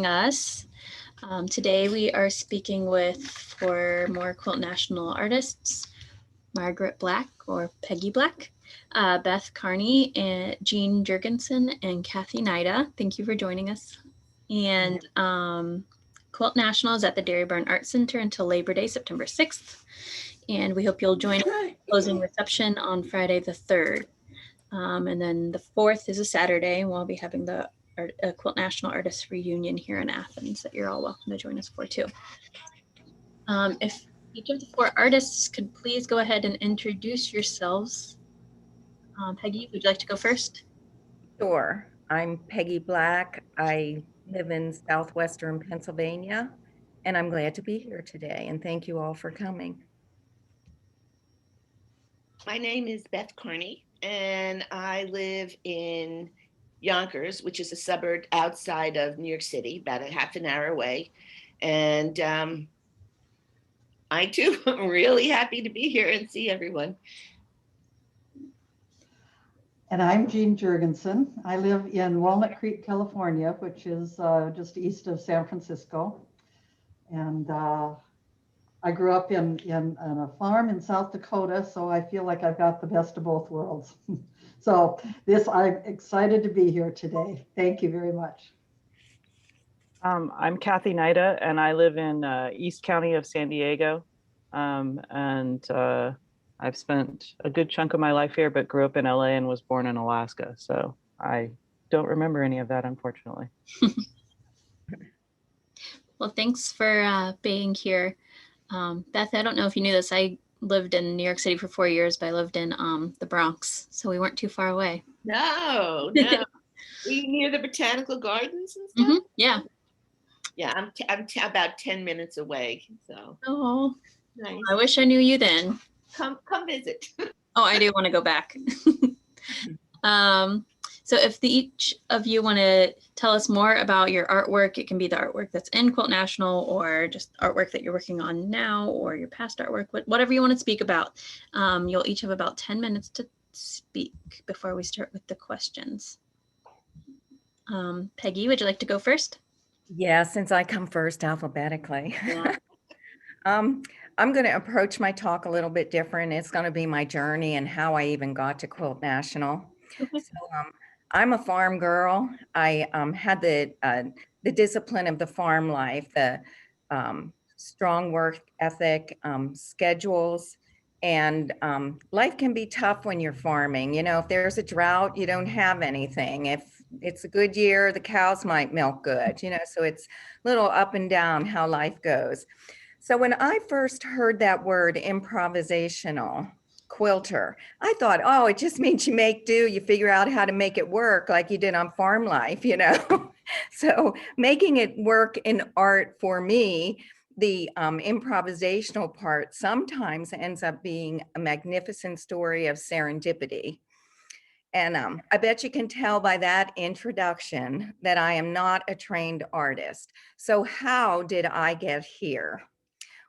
joining us. Today we are speaking with four more Quilt National artists, Margaret Black or Peggy Black, Beth Carney, and Jean Jurgenson, and Kathy Nida. Thank you for joining us. And Quilt National is at the Dairy Barn Art Center until Labor Day, September 6th. And we hope you'll join us for the closing reception on Friday the 3rd. And then the 4th is a Saturday, and we'll be having the Quilt National Artists Reunion here in Athens that you're all welcome to join us for too. If each of the four artists could please go ahead and introduce yourselves. Peggy, would you like to go first? Sure. I'm Peggy Black. I live in southwestern Pennsylvania, and I'm glad to be here today. And thank you all for coming. My name is Beth Carney, and I live in Yonkers, which is a suburb outside of New York City, about a half an hour away. And I too am really happy to be here and see everyone. And I'm Jean Jurgenson. I live in Walnut Creek, California, which is just east of San Francisco. And I grew up on a farm in South Dakota, so I feel like I've got the best of both worlds. So I'm excited to be here today. Thank you very much. I'm Kathy Nida, and I live in East County of San Diego. I've spent a good chunk of my life here, but grew up in LA and was born in Alaska. So I don't remember any of that, unfortunately. Well, thanks for being here. Beth, I don't know if you knew this. I lived in New York City for 4 years, but I lived in the Bronx, so we weren't too far away. No. Were you near the botanical gardens and stuff? Mm-hmm. Yeah. Yeah, I'm about 10 minutes away. So. Oh, nice. I wish I knew you then. Come visit. Oh, I do want to go back. So if each of you want to tell us more about your artwork, it can be the artwork that's in Quilt National or just artwork that you're working on now or your past artwork, whatever you want to speak about. You'll each have about 10 minutes to speak before we start with the questions. Peggy, would you like to go first? Yeah, since I come first alphabetically. Yeah. I'm going to approach my talk a little bit different. It's going to be my journey and how I even got to Quilt National. Okay. So I'm a farm girl. I had the discipline of the farm life, the strong work ethic, schedules, and life can be tough when you're farming. You know, if there's a drought, you don't have anything. If it's a good year, the cows might milk good, you know, so it's a little up and down how life goes. So when I first heard that word improvisational quilter, I thought, oh, it just means you make do, you figure out how to make it work like you did on farm life, you know. So making it work in art for me, the improvisational part sometimes ends up being a magnificent story of serendipity. And I bet you can tell by that introduction that I am not a trained artist. So how did I get here?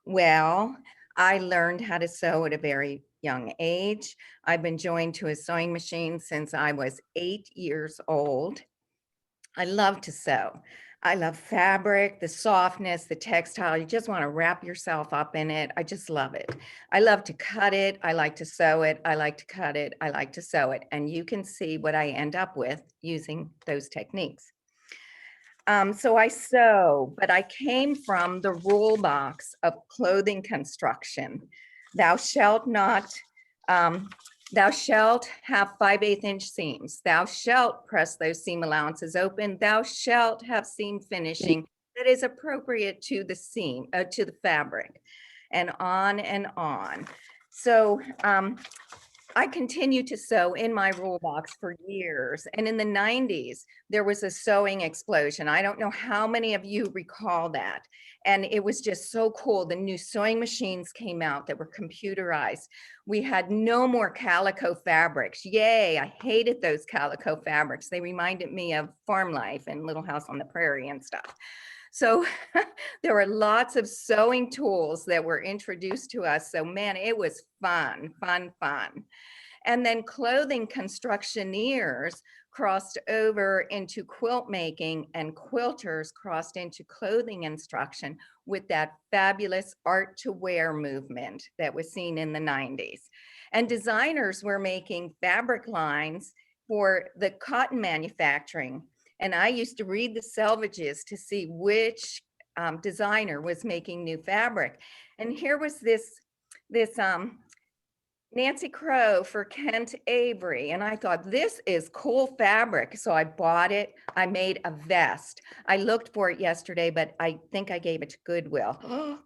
Well, I learned how to sew at a very young age. I've been joined to a sewing machine since I was 8 years old. I love to sew. I love fabric, the softness, the textile. You just want to wrap yourself up in it. I just love it. I love to cut it. I like to sew it. I like to cut it. I like to sew it. And you can see what I end up with using those techniques. So I sew, but I came from the rule box of clothing construction. Thou shalt not, thou shalt have 5/8 inch seams. Thou shalt press those seam allowances open. Thou shalt have seam finishing that is appropriate to the seam, to the fabric, and on and on. So I continued to sew in my rule box for years. And in the 90s, there was a sewing explosion. I don't know how many of you recall that. And it was just so cool. The new sewing machines came out that were computerized. We had no more calico fabrics. Yay, I hated those calico fabrics. They reminded me of farm life and Little House on the Prairie and stuff. So there were lots of sewing tools that were introduced to us. So man, it was fun. And then clothing constructioneers crossed over into quilt making, and quilters crossed into clothing instruction with that fabulous art to wear movement that was seen in the 90s. And designers were making fabric lines for the cotton manufacturing. And I used to read the selvages to see which designer was making new fabric. And here was this Nancy Crow for Kent Avery. And I thought, this is cool fabric. So I bought it. I made a vest. I looked for it yesterday, but I think I gave it to Goodwill.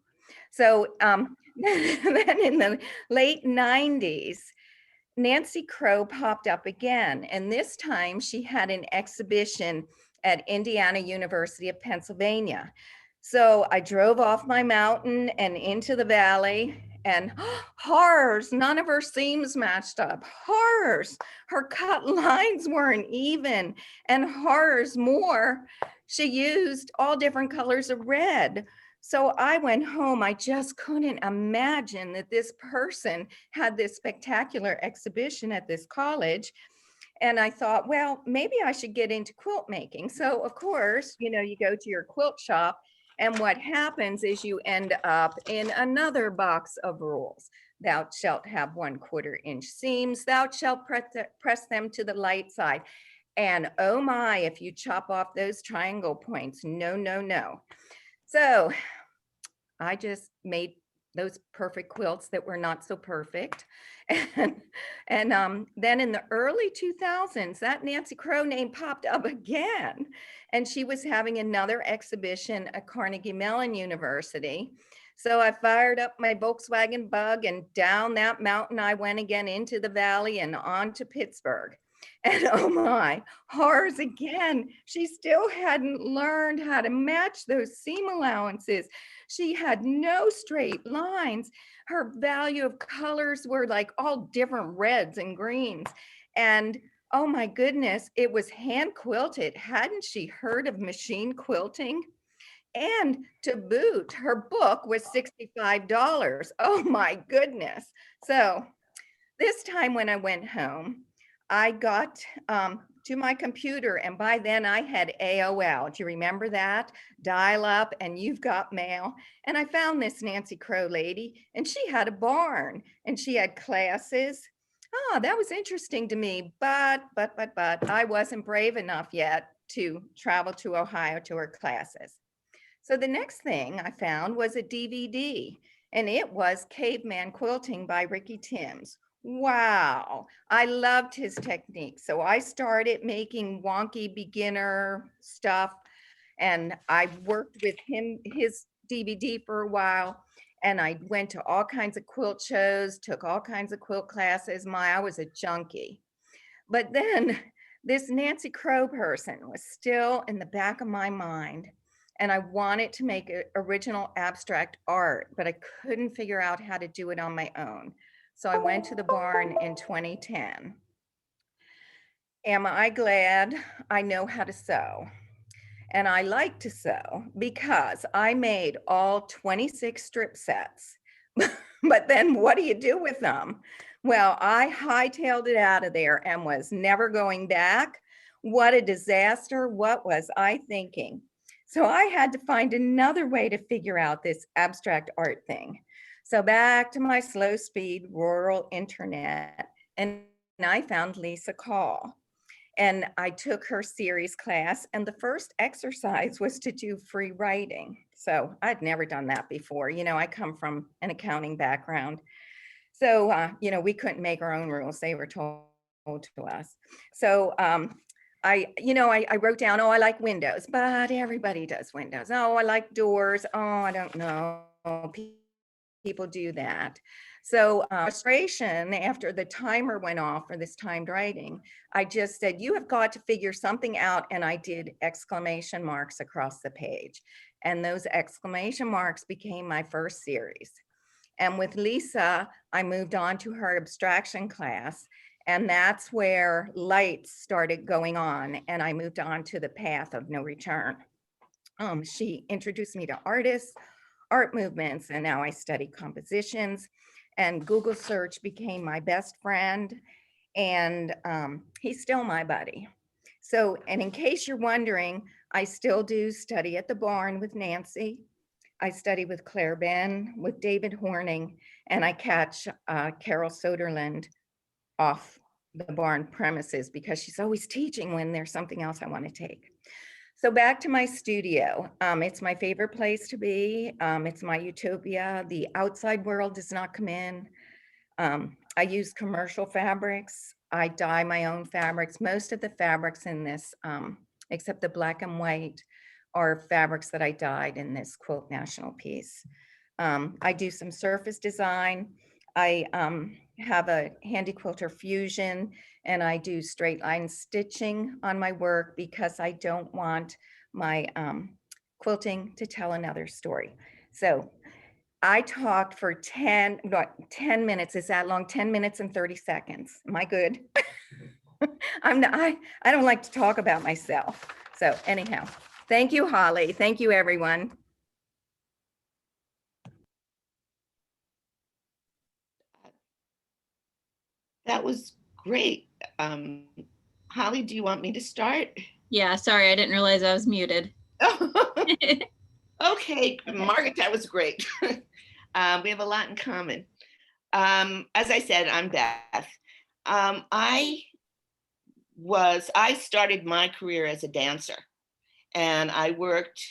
So then in the late 90s, Nancy Crow popped up again. And this time she had an exhibition at Indiana University of Pennsylvania. So I drove off my mountain and into the valley, and horrors, none of her seams matched up. Horrors, her cut lines weren't even, and horrors more, she used all different colors of red. So I went home. I just couldn't imagine that this person had this spectacular exhibition at this college. And I thought, well, maybe I should get into quilt making. So of course, you know, you go to your quilt shop, and what happens is you end up in another box of rules. Thou shalt have 1/4 inch seams. Thou shalt press them to the light side. And oh my, if you chop off those triangle points, no, no, no. So I just made those perfect quilts that were not so perfect. And then in the early 2000s, that Nancy Crow name popped up again. And she was having another exhibition at Carnegie Mellon University. So I fired up my Volkswagen Bug, and down that mountain I went again into the valley and on to Pittsburgh. And oh my, horrors again. She still hadn't learned how to match those seam allowances. She had no straight lines. Her value of colors were like all different reds and greens. And oh my goodness, it was hand quilted. Hadn't she heard of machine quilting? And to boot, her book was $65. Oh my goodness. So this time when I went home, I got to my computer, and by then I had AOL. Do you remember that? Dial up and you've got mail. And I found this Nancy Crow lady, and she had a barn and she had classes. Oh, that was interesting to me, but I wasn't brave enough yet to travel to Ohio to her classes. So the next thing I found was a DVD, and it was Caveman Quilting by Ricky Timms. Wow, I loved his technique. So I started making wonky beginner stuff, and I worked with him, his DVD for a while, and I went to all kinds of quilt shows, took all kinds of quilt classes. I was a junkie. But then this Nancy Crow person was still in the back of my mind, and I wanted to make original abstract art, but I couldn't figure out how to do it on my own. So I went to the barn in 2010. Am I glad I know how to sew? And I like to sew because I made all 26 strip sets. But then what do you do with them? Well, I hightailed it out of there and was never going back. What a disaster. What was I thinking? So I had to find another way to figure out this abstract art thing. So back to my slow speed rural internet, and I found Lisa Call. And I took her series class, and the first exercise was to do free writing. So I'd never done that before. You know, I come from an accounting background. So, you know, we couldn't make our own rules. They were told to us. So I wrote down, oh, I like windows, but everybody does windows. Oh, I like doors. Oh, I don't know. People do that. So frustration after the timer went off for this timed writing, I just said, you have got to figure something out. And I did exclamation marks across the page. And those exclamation marks became my first series. And with Lisa, I moved on to her abstraction class. And that's where lights started going on. And I moved on to the path of no return. She introduced me to artists, art movements, and now I study compositions. And Google search became my best friend. and he's still my buddy. So, and in case you're wondering, I still do study at the barn with Nancy. I study with Claire Ben, with David Horning, and I catch Carol Soderland off the barn premises because she's always teaching when there's something else I want to take. So back to my studio. It's my favorite place to be. It's my utopia. The outside world does not come in. I use commercial fabrics. I dye my own fabrics. Most of the fabrics in this, except the black and white, are fabrics that I dyed in this Quilt National piece. I do some surface design. I have a Handy Quilter Fusion, and I do straight line stitching on my work because I don't want my quilting to tell another story. So I talked for 10 minutes. Is that long? 10 minutes and 30 seconds. Am I good? I don't like to talk about myself. So anyhow, thank you, Holly. Thank you, everyone. That was great. Holly, do you want me to start? Yeah, sorry, I didn't realize I was muted. Okay, Margaret, that was great. We have a lot in common. As I said, I'm Beth. I started my career as a dancer, and I worked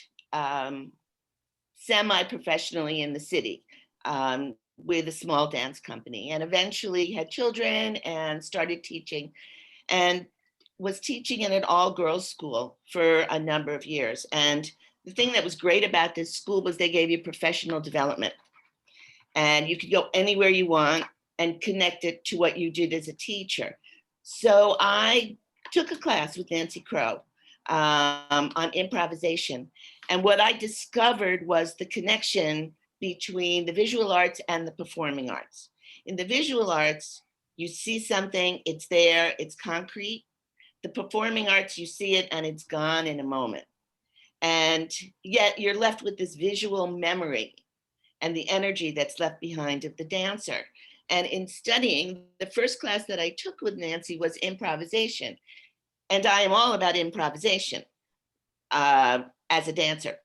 semi-professionally in the city with a small dance company, and eventually had children and started teaching, and was teaching in an all-girls school for a number of years. And the thing that was great about this school was they gave you professional development, and you could go anywhere you want and connect it to what you did as a teacher. So I took a class with Nancy Crow on improvisation. And what I discovered was the connection between the visual arts and the performing arts. In the visual arts, you see something, it's there, it's concrete. The performing arts, you see it and it's gone in a moment. And yet you're left with this visual memory and the energy that's left behind of the dancer. And in studying, the first class that I took with Nancy was improvisation. And I am all about improvisation as a dancer.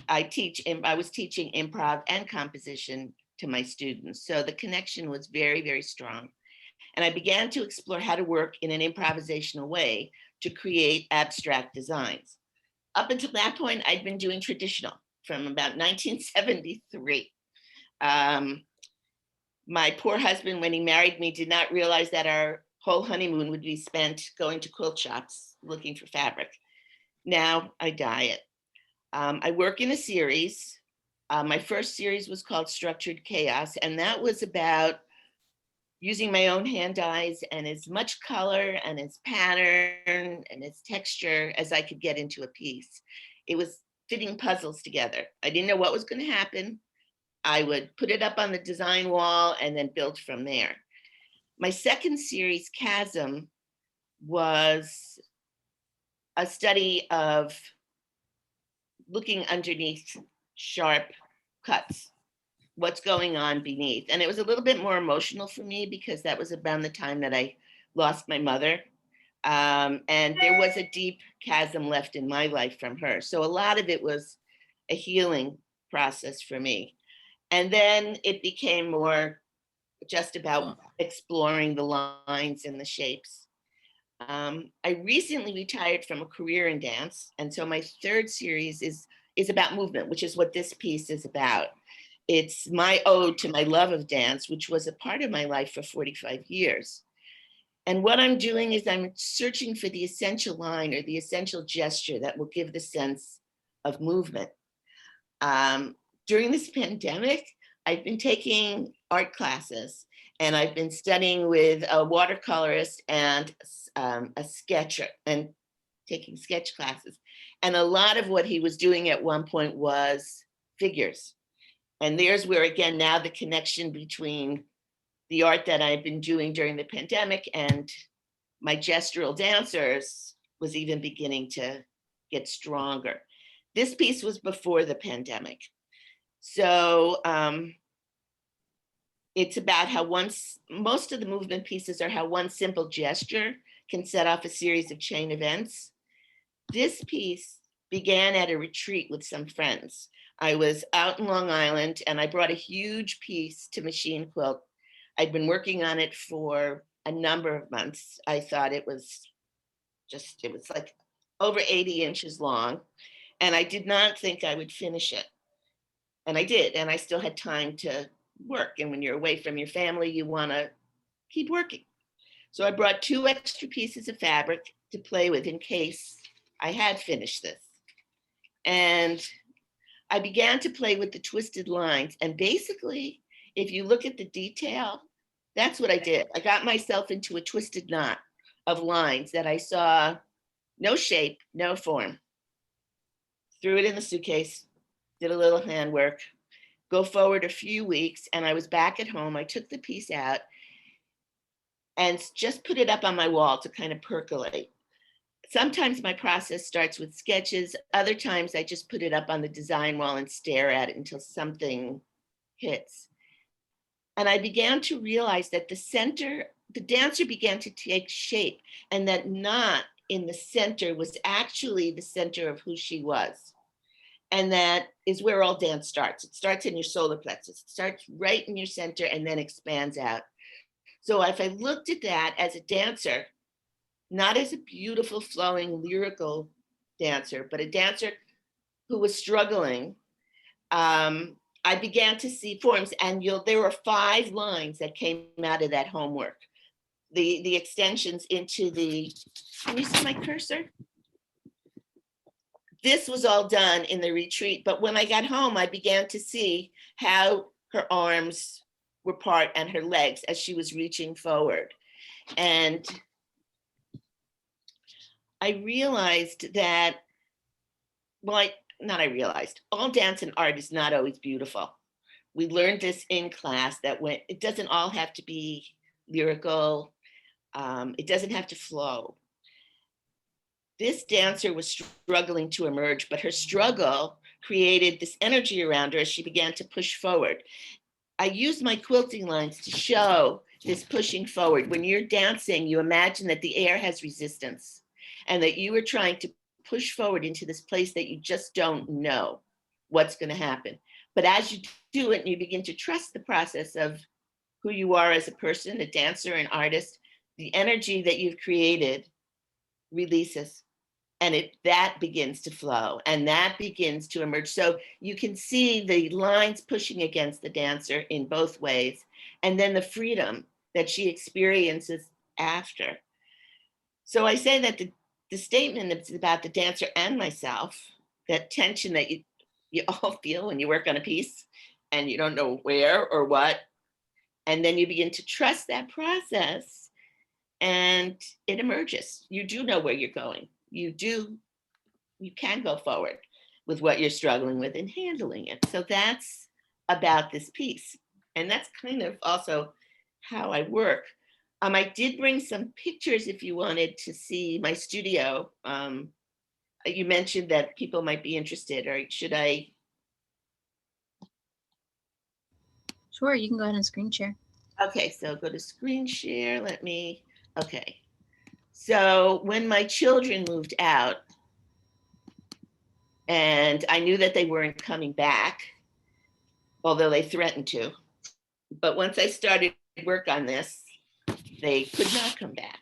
I was teaching improv and composition to my students. So the connection was very, very strong. And I began to explore how to work in an improvisational way to create abstract designs. Up until that point, I'd been doing traditional from about 1973. My poor husband, when he married me, did not realize that our whole honeymoon would be spent going to quilt shops looking for fabric. Now I dye it. I work in a series. My first series was called Structured Chaos, and that was about using my own hand dyes and as much color and as pattern and as texture as I could get into a piece. It was fitting puzzles together. I didn't know what was going to happen. I would put it up on the design wall and then build from there. My second series, Chasm, was a study of looking underneath sharp cuts, what's going on beneath. And it was a little bit more emotional for me because that was around the time that I lost my mother. And there was a deep chasm left in my life from her. So a lot of it was a healing process for me. And then it became more just about exploring the lines and the shapes. I recently retired from a career in dance. And so my third series is about movement, which is what this piece is about. It's my ode to my love of dance, which was a part of my life for 45 years. And what I'm doing is I'm searching for the essential line or the essential gesture that will give the sense of movement. During this pandemic, I've been taking art classes, and I've been studying with a watercolorist and a sketcher and taking sketch classes. And a lot of what he was doing at one point was figures. And there's where, again, now the connection between the art that I've been doing during the pandemic and my gestural dancers was even beginning to get stronger. This piece was before the pandemic. So it's about how most of the movement pieces are how one simple gesture can set off a series of chain events. This piece began at a retreat with some friends. I was out in Long Island and I brought a huge piece to machine quilt. I'd been working on it for a number of months. I thought it was like over 80 inches long. And I did not think I would finish it. And I did, and I still had time to work. And when you're away from your family, you want to keep working. So I brought 2 extra pieces of fabric to play with in case I had finished this. And I began to play with the twisted lines. And basically, if you look at the detail, that's what I did. I got myself into a twisted knot of lines that I saw no shape, no form. Threw it in the suitcase, did a little handwork, go forward a few weeks, and I was back at home. I took the piece out and just put it up on my wall to kind of percolate. Sometimes my process starts with sketches. Other times I just put it up on the design wall and stare at it until something hits. And I began to realize that the dancer began to take shape, and that knot in the center was actually the center of who she was. And that is where all dance starts. It starts in your solar plexus. It starts right in your center and then expands out. So if I looked at that as a dancer, not as a beautiful, flowing, lyrical dancer, but a dancer who was struggling, I began to see forms. And there were 5 lines that came out of that homework. The extensions into can you see my cursor? This was all done in the retreat, but when I got home, I began to see how her arms were part and her legs as she was reaching forward. And I realized that, all dance and art is not always beautiful. We learned this in class that it doesn't all have to be lyrical. It doesn't have to flow. This dancer was struggling to emerge, but her struggle created this energy around her as she began to push forward. I used my quilting lines to show this pushing forward. When you're dancing, you imagine that the air has resistance and that you are trying to push forward into this place that you just don't know what's going to happen. But as you do it, you begin to trust the process of who you are as a person, a dancer, an artist, the energy that you've created releases. And that begins to flow and that begins to emerge. So you can see the lines pushing against the dancer in both ways, and then the freedom that she experiences after. So I say that the statement is about the dancer and myself, that tension that you all feel when you work on a piece and you don't know where or what. And then you begin to trust that process and it emerges. You do know where you're going. You can go forward with what you're struggling with and handling it. So that's about this piece. And that's kind of also how I work. I did bring some pictures if you wanted to see my studio. You mentioned that people might be interested, or should I? Sure, you can go ahead and screen share. Okay, so go to screen share. Okay. So when my children moved out, and I knew that they weren't coming back, although they threatened to. But once I started work on this, they could not come back.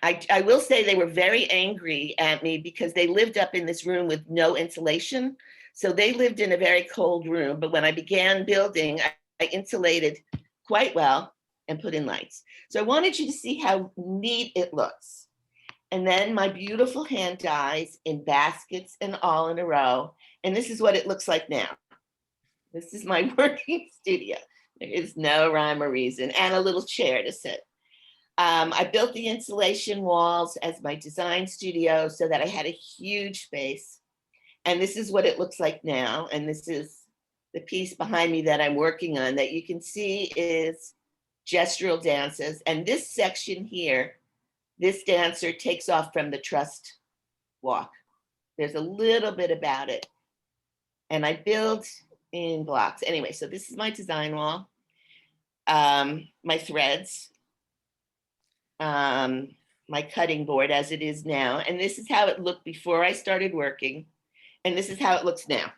I will say they were very angry at me because they lived up in this room with no insulation. So they lived in a very cold room. But when I began building, I insulated quite well and put in lights. So I wanted you to see how neat it looks. And then my beautiful hand dyes in baskets and all in a row. And this is what it looks like now. This is my working studio. There is no rhyme or reason, and a little chair to sit. I built the insulation walls as my design studio so that I had a huge space. And this is what it looks like now. And this is the piece behind me that I'm working on that you can see is gestural dances. And this section here, this dancer takes off from the trust walk. There's a little bit about it. And I build in blocks. Anyway, so this is my design wall. my threads, my cutting board as it is now. And this is how it looked before I started working. And this is how it looks now.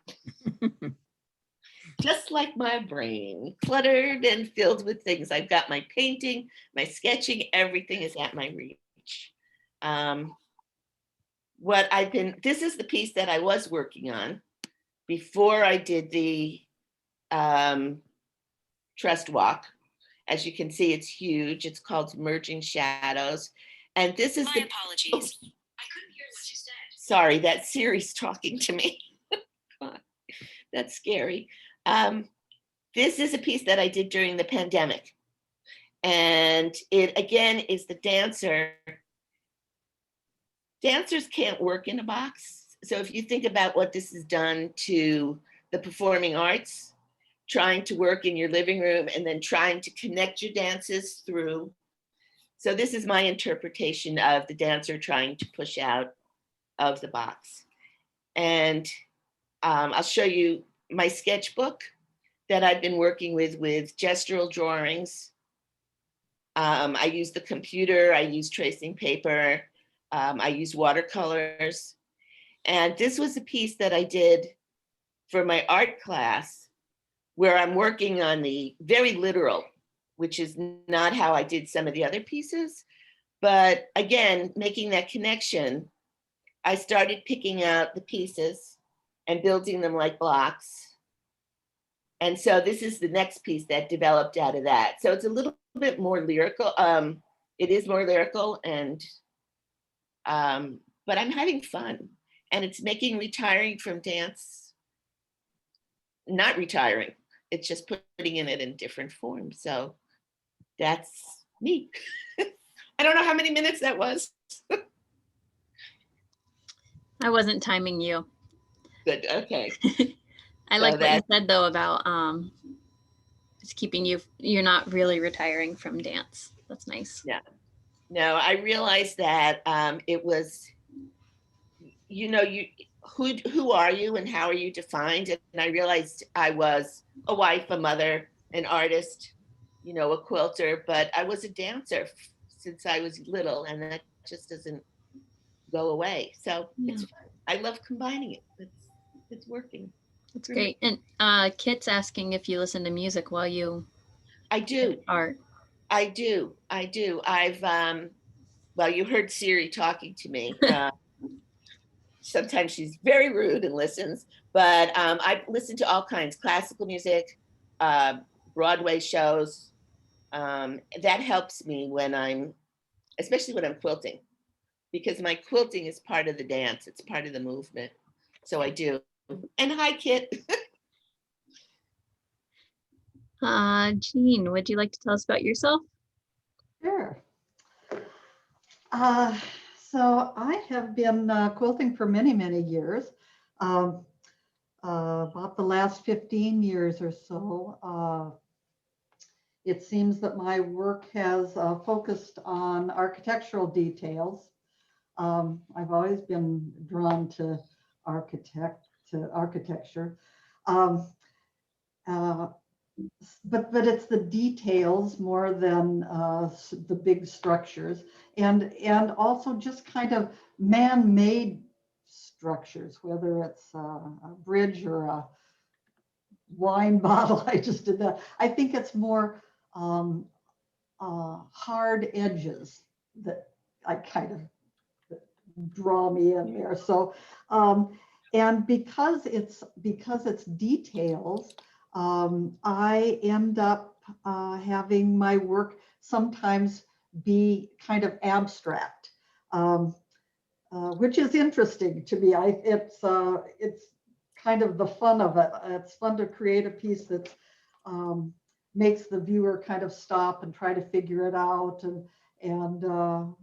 Just like my brain, cluttered and filled with things. I've got my painting, my sketching, everything is at my reach. This is the piece that I was working on before I did the trust walk. As you can see, it's huge. It's called Merging Shadows. And this is My apologies. I couldn't hear what you said. Sorry, that Siri's talking to me. God, that's scary. This is a piece that I did during the pandemic. And it, again, is the dancer. Dancers can't work in a box. So if you think about what this has done to the performing arts, trying to work in your living room and then trying to connect your dances through. So this is my interpretation of the dancer trying to push out of the box. And I'll show you my sketchbook that I've been working with gestural drawings. I use the computer, I use tracing paper, I use watercolors. And this was a piece that I did for my art class where I'm working on the very literal, which is not how I did some of the other pieces. But again, making that connection, I started picking out the pieces and building them like blocks. And so this is the next piece that developed out of that. So it's a little bit more lyrical. It is more lyrical, and but I'm having fun. And it's making retiring from dance not retiring. It's just putting in it in different forms. So that's me. I don't know how many minutes that was. I wasn't timing you. Good, okay. I So like what you said though about it's keeping you're not really retiring from dance. That's nice. Yeah. No, I realized that it was, who are you and how are you defined? And I realized I was a wife, a mother, an artist, a quilter, but I was a dancer since I was little, and that just doesn't go away. So it's fun. I love combining it. It's working. That's great. And Kit's asking if you listen to music while you do art. I do. I've well, you heard Siri talking to me. Sometimes she's very rude and listens, but I listen to all kinds, classical music, Broadway shows. That helps me especially when I'm quilting, because my quilting is part of the dance. It's part of the movement. So I do. And hi, Kit. Jean, would you like to tell us about yourself? Sure. So I have been quilting for many, many years. About the last 15 years or so. It seems that my work has focused on architectural details. I've always been drawn to architecture. But it's the details more than the big structures, and also just kind of man-made structures, whether it's a bridge or a wine bottle. I just did that. I think it's more hard edges that I kind of draw me in there. So and because it's details, I end up having my work sometimes be kind of abstract, which is interesting to me. It's kind of the fun of it. It's fun to create a piece that makes the viewer kind of stop and try to figure it out, and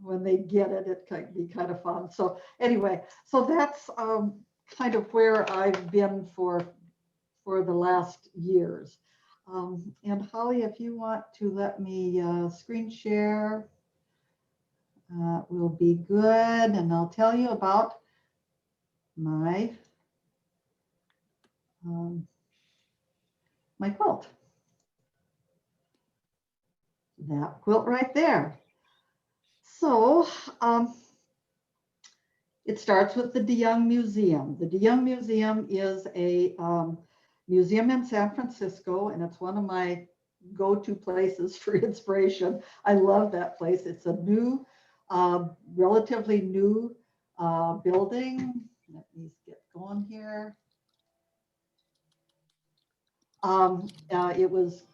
when they get it, it can be kind of fun. So anyway, so that's kind of where I've been for the last years. And Holly, if you want to let me screen share, will be good. And I'll tell you about my my quilt. that quilt right there. So it starts with the DeYoung Museum. The DeYoung Museum is a museum in San Francisco, and it's one of my go-to places for inspiration. I love that place. It's a new, relatively new building. Let me get going here. It was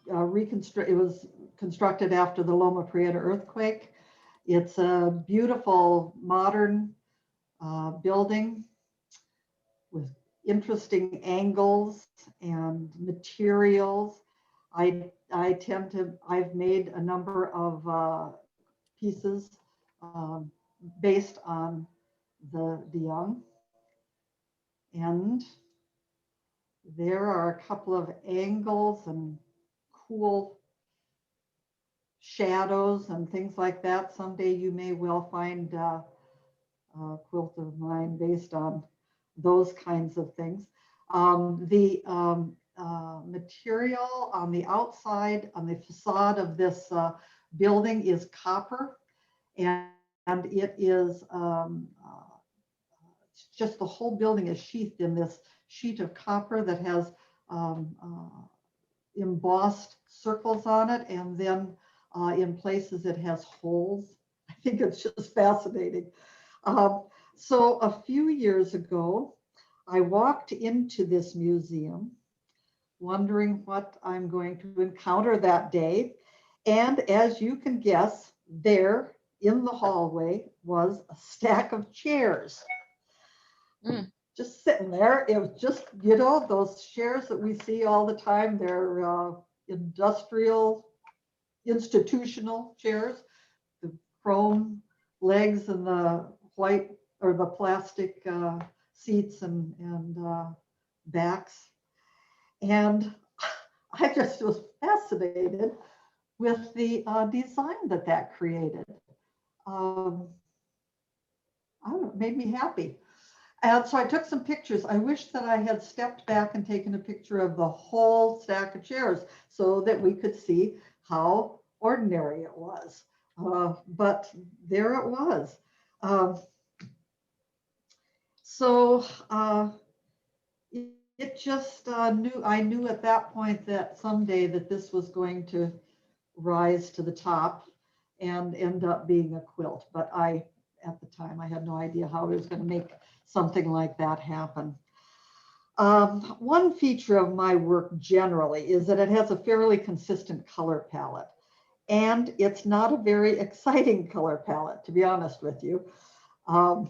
constructed after the Loma Prieta earthquake. It's a beautiful modern building with interesting angles and materials. I've made a number of pieces based on the DeYoung, and there are a couple of angles and cool shadows and things like that. Someday you may well find a quilt of mine based on those kinds of things. The material on the outside, on the facade of this building is copper, and it is just the whole building is sheathed in this sheet of copper that has embossed circles on it, and then in places it has holes. I think it's just fascinating. So a few years ago, I walked into this museum wondering what I'm going to encounter that day. And as you can guess, there in the hallway was a stack of chairs. Just sitting there. It was just, you know, those chairs that we see all the time. They're industrial, institutional chairs, the chrome legs and the white or the plastic seats and backs. And I just was fascinated with the design that created. I don't know, it made me happy. And so I took some pictures. I wish that I had stepped back and taken a picture of the whole stack of chairs so that we could see how ordinary it was. But there it was. It just I knew at that point that someday that this was going to rise to the top and end up being a quilt. But at the time, I had no idea how I was going to make something like that happen. One feature of my work generally is that it has a fairly consistent color palette. And it's not a very exciting color palette, to be honest with you. But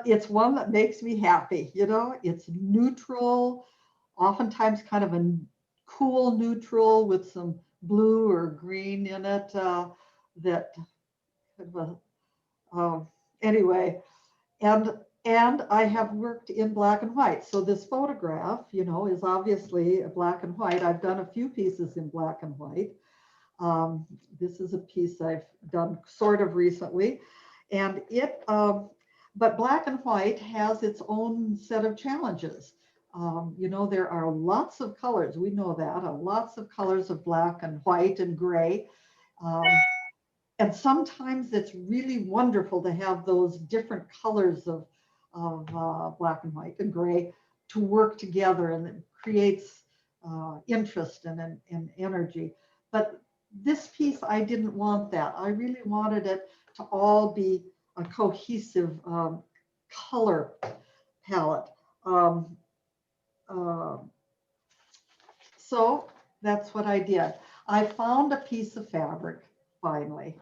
it's one that makes me happy. You know, it's neutral, oftentimes kind of a cool neutral with some blue or green in it. Anyway, and I have worked in black and white. So this photograph, you know, is obviously black and white. I've done a few pieces in black and white. This is a piece I've done sort of recently, and but black and white has its own set of challenges. You know, there are lots of colors. We know that, lots of colors of black and white and gray. And sometimes it's really wonderful to have those different colors of black and white and gray to work together, and it creates interest and energy. But this piece, I didn't want that. I really wanted it to all be a cohesive color palette. So that's what I did. I found a piece of fabric, finally,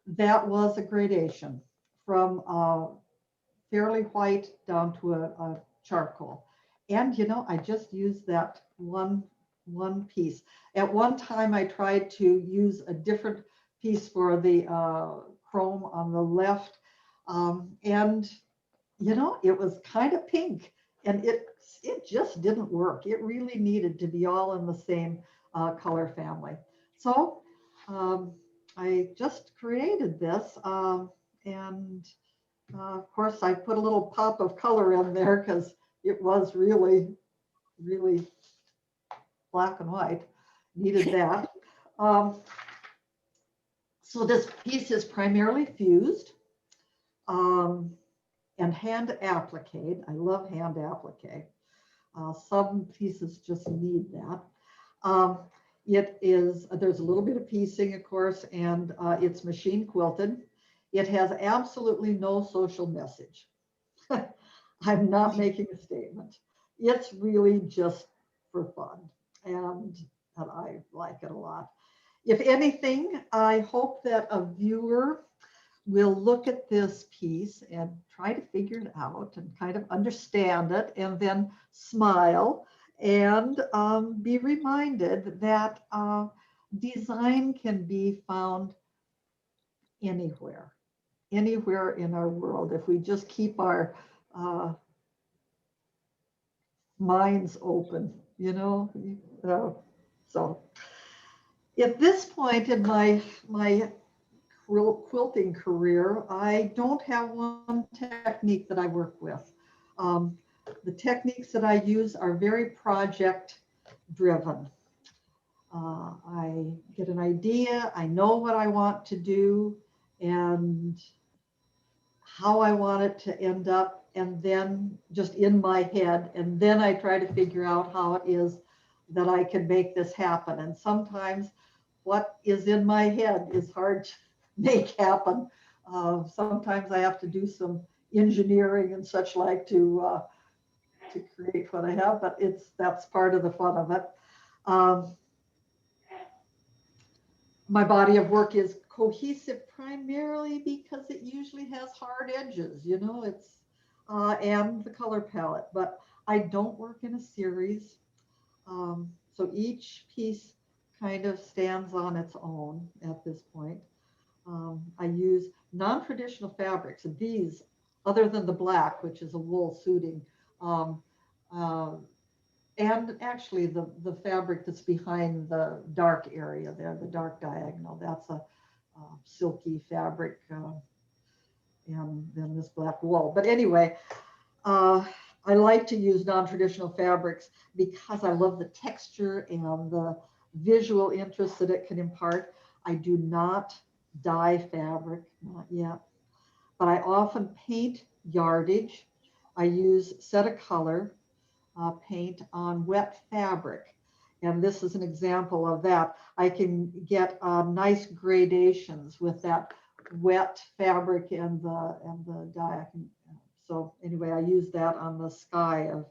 that was a gradation from fairly white down to a charcoal. And, you know, I just used that one piece. At one time, I tried to use a different piece for the chrome on the left. And, you know, it was kind of pink, and it just didn't work. It really needed to be all in the same color family. So I just created this. And of course, I put a little pop of color in there because it was really, really black and white. Needed that. So this piece is primarily fused and hand appliqued. I love hand applique. Some pieces just need that. It is, there's a little bit of piecing, of course, and it's machine quilted. It has absolutely no social message. I'm not making a statement. It's really just for fun, and I like it a lot. If anything, I hope that a viewer will look at this piece and try to figure it out and kind of understand it, and then smile and be reminded that design can be found anywhere, anywhere in our world if we just keep our minds open, you know. So at this point in my quilting career, I don't have one technique that I work with. The techniques that I use are very project driven. I get an idea, I know what I want to do and how I want it to end up, and then just in my head, and then I try to figure out how it is that I can make this happen. And sometimes what is in my head is hard to make happen. Sometimes I have to do some engineering and such like to create what I have, but that's part of the fun of it. My body of work is cohesive primarily because it usually has hard edges, you know, and the color palette, but I don't work in a series. So each piece kind of stands on its own at this point. I use non-traditional fabrics, and these, other than the black, which is a wool suiting, um, and actually the fabric that's behind the dark area there, the dark diagonal, that's a silky fabric, and then this black wool. But anyway, I like to use non-traditional fabrics because I love the texture and the visual interest that it can impart. I do not dye fabric, not yet, but I often paint yardage. I use set of color paint on wet fabric. And this is an example of that. I can get nice gradations with that wet fabric and the dye. So anyway, I use that on the sky of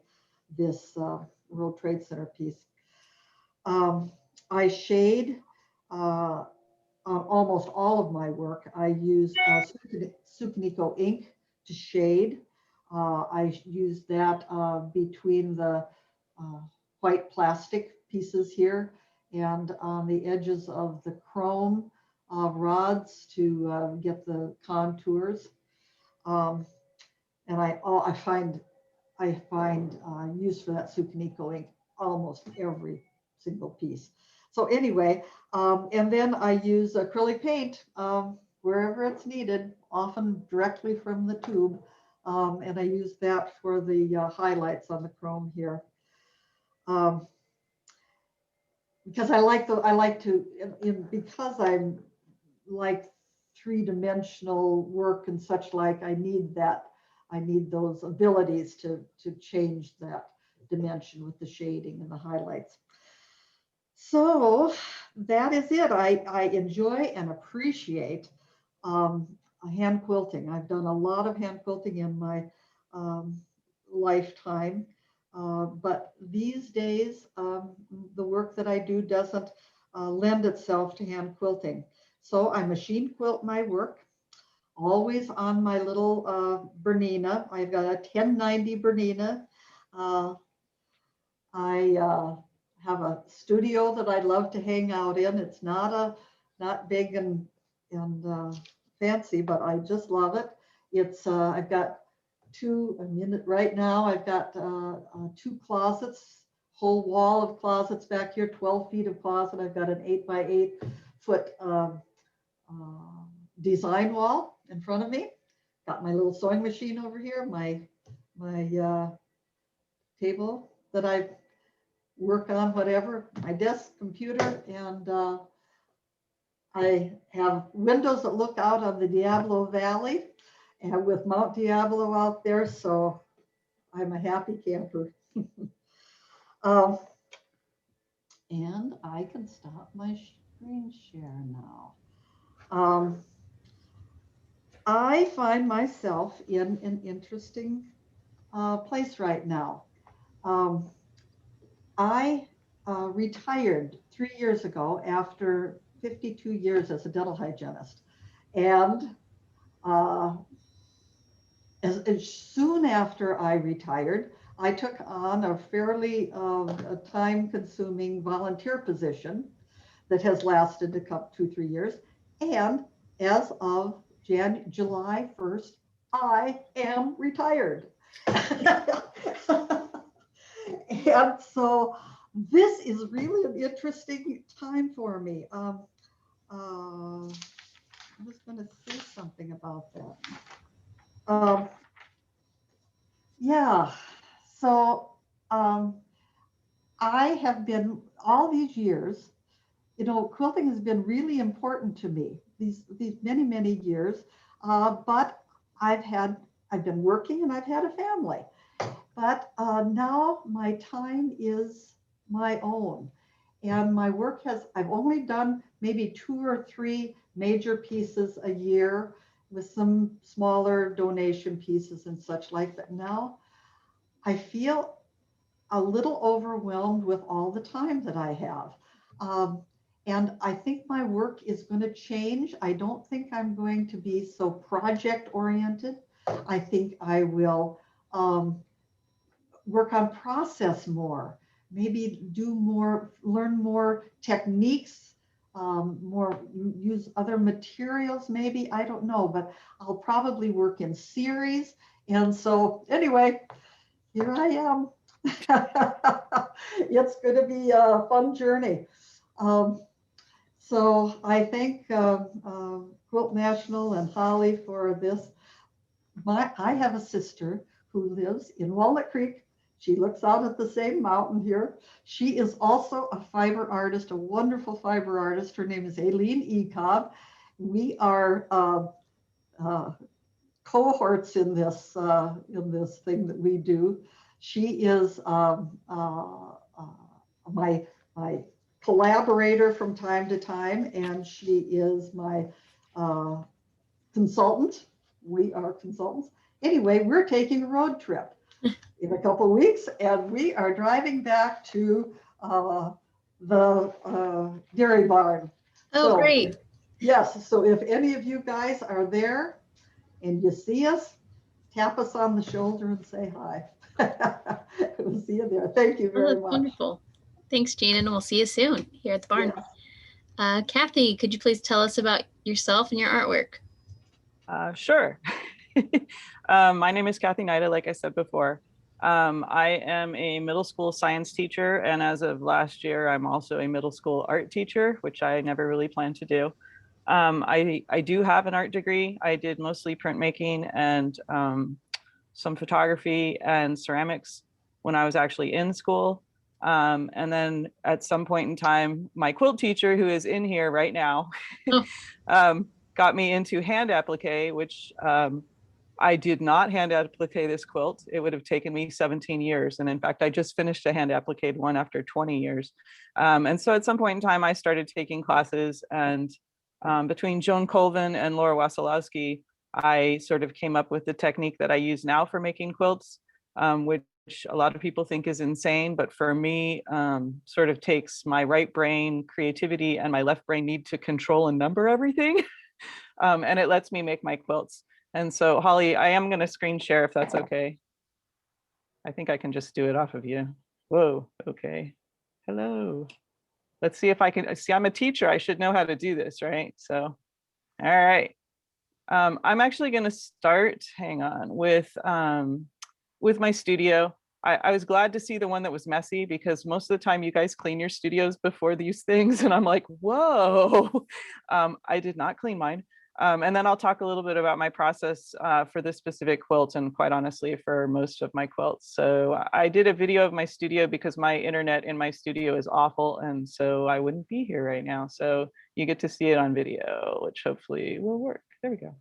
this World Trade Center piece. I shade on almost all of my work. I use Sukniko ink to shade. I use that between the white plastic pieces here and on the edges of the chrome rods to get the contours. And I find use for that Sukniko ink almost every single piece. So anyway, and then I use acrylic paint wherever it's needed, often directly from the tube. And I use that for the highlights on the chrome here. Because I like to, because I'm like three-dimensional work and such like, I need those abilities to change that dimension with the shading and the highlights. So that is it. I enjoy and appreciate hand quilting. I've done a lot of hand quilting in my lifetime, but these days the work that I do doesn't lend itself to hand quilting. So I machine quilt my work, always on my little Bernina. I've got a 1090 Bernina. I have a studio that I love to hang out in. It's not big and fancy, but I just love it. It's I've got I'm in it right now. I've got 2 closets, whole wall of closets back here, 12 feet of closet. I've got an 8x8 foot design wall in front of me. Got my little sewing machine over here, my table that I work on, whatever, my desk, computer, and I have windows that look out on the Diablo Valley and with Mount Diablo out there, so I'm a happy camper. um, and I can stop my screen share now. I find myself in an interesting place right now. I retired 3 years ago after 52 years as a dental hygienist. And as soon after I retired, I took on a fairly time-consuming volunteer position that has lasted a couple, 2-3 years. And as of July 1st, I am retired. And so this is really an interesting time for me. I was going to say something about that. Yeah, so I have been all these years, quilting has been really important to me these many, many years. But I've been working and I've had a family. But now my time is my own. And my work I've only done maybe 2 or 3 major pieces a year with some smaller donation pieces and such like that. Now I feel a little overwhelmed with all the time that I have. And I think my work is going to change. I don't think I'm going to be so project oriented. I think I will work on process more, maybe learn more techniques, use other materials, maybe, I don't know, but I'll probably work in series. And so anyway, here I am. It's going to be a fun journey. So I thank Quilt National and Holly for this. I have a sister who lives in Walnut Creek. She looks out at the same mountain here. She is also a fiber artist, a wonderful fiber artist. Her name is Aileen Ecob. We are cohorts in this thing that we do. She is my collaborator from time to time, and she is my consultant. We are consultants. Anyway, we're taking a road trip in a couple of weeks, and we are driving back to the dairy barn. Oh, So, great. Yes, so if any of you guys are there and you see us, tap us on the shoulder and say hi. We'll see you there. Thank you very much. Wonderful. Thanks, Jean, and we'll see you soon here at the barn. Yes. Kathy, could you please tell us about yourself and your artwork? Sure. My name is Kathy Nida, like I said before. I am a middle school science teacher, and as of last year, I'm also a middle school art teacher, which I never really planned to do. I do have an art degree. I did mostly printmaking and some photography and ceramics when I was actually in school. And then at some point in time, my quilt teacher, who is in here right now, got me into hand applique, which I did not hand applique this quilt. It would have taken me 17 years. And in fact, I just finished a hand applique one after 20 years. And so at some point in time, I started taking classes, and between Joan Colvin and Laura Wasilowski, I sort of came up with the technique that I use now for making quilts, which a lot of people think is insane, but for me, sort of takes my right brain creativity and my left brain need to control and number everything. And it lets me make my quilts. And so, Holly, I am going to screen share if that's okay. I think I can just do it off of you. Whoa, okay. Hello. Let's see if I can see. I'm a teacher. I should know how to do this, right? So, all right. I'm actually going to start, hang on, with my studio. I was glad to see the one that was messy, because most of the time you guys clean your studios before these things. And I'm like, whoa, I did not clean mine. And then I'll talk a little bit about my process for this specific quilt, and quite honestly, for most of my quilts. So I did a video of my studio because my internet in my studio is awful, and so I wouldn't be here right now. So you get to see it on video, which hopefully will work. There we go.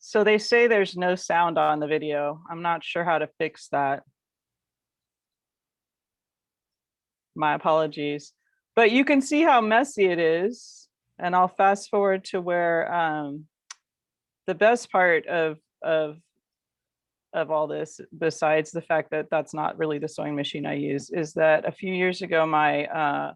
So they say there's no sound on the video. I'm not sure how to fix that. My apologies. But you can see how messy it is. And I'll fast forward to where the best part of all this, besides the fact that that's not really the sewing machine I use, is that a few years ago, my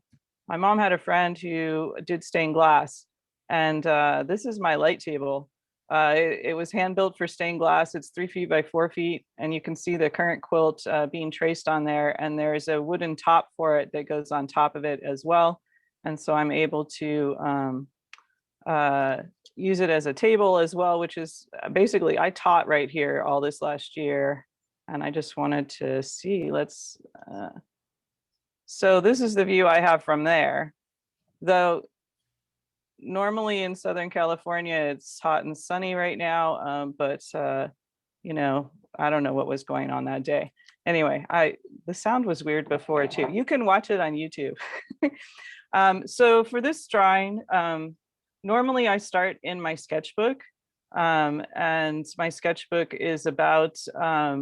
mom had a friend who did stained glass, and this is my light table. It was hand built for stained glass. It's 3 feet by 4 feet, and you can see the current quilt being traced on there. And there's a wooden top for it that goes on top of it as well. And so I'm able to use it as a table as well, which is basically, I taught right here all this last year, and I just wanted to see, so this is the view I have from there. Though normally in Southern California, it's hot and sunny right now, but you know, I don't know what was going on that day. Anyway, the sound was weird before too. You can watch it on YouTube. So for this drawing, normally I start in my sketchbook, and my sketchbook is about, I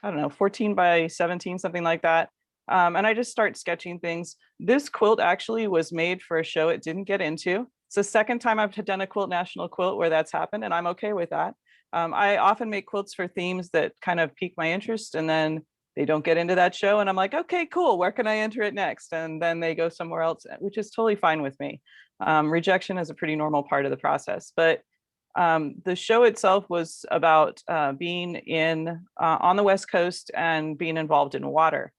don't know, 14 by 17, something like that. And I just start sketching things. This quilt actually was made for a show it didn't get into. It's the second time I've done a Quilt National quilt where that's happened, and I'm okay with that. I often make quilts for themes that kind of pique my interest, and then they don't get into that show, and I'm like, okay, cool, where can I enter it next? And then they go somewhere else, which is totally fine with me. Rejection is a pretty normal part of the process. But the show itself was about being on the West Coast and being involved in water.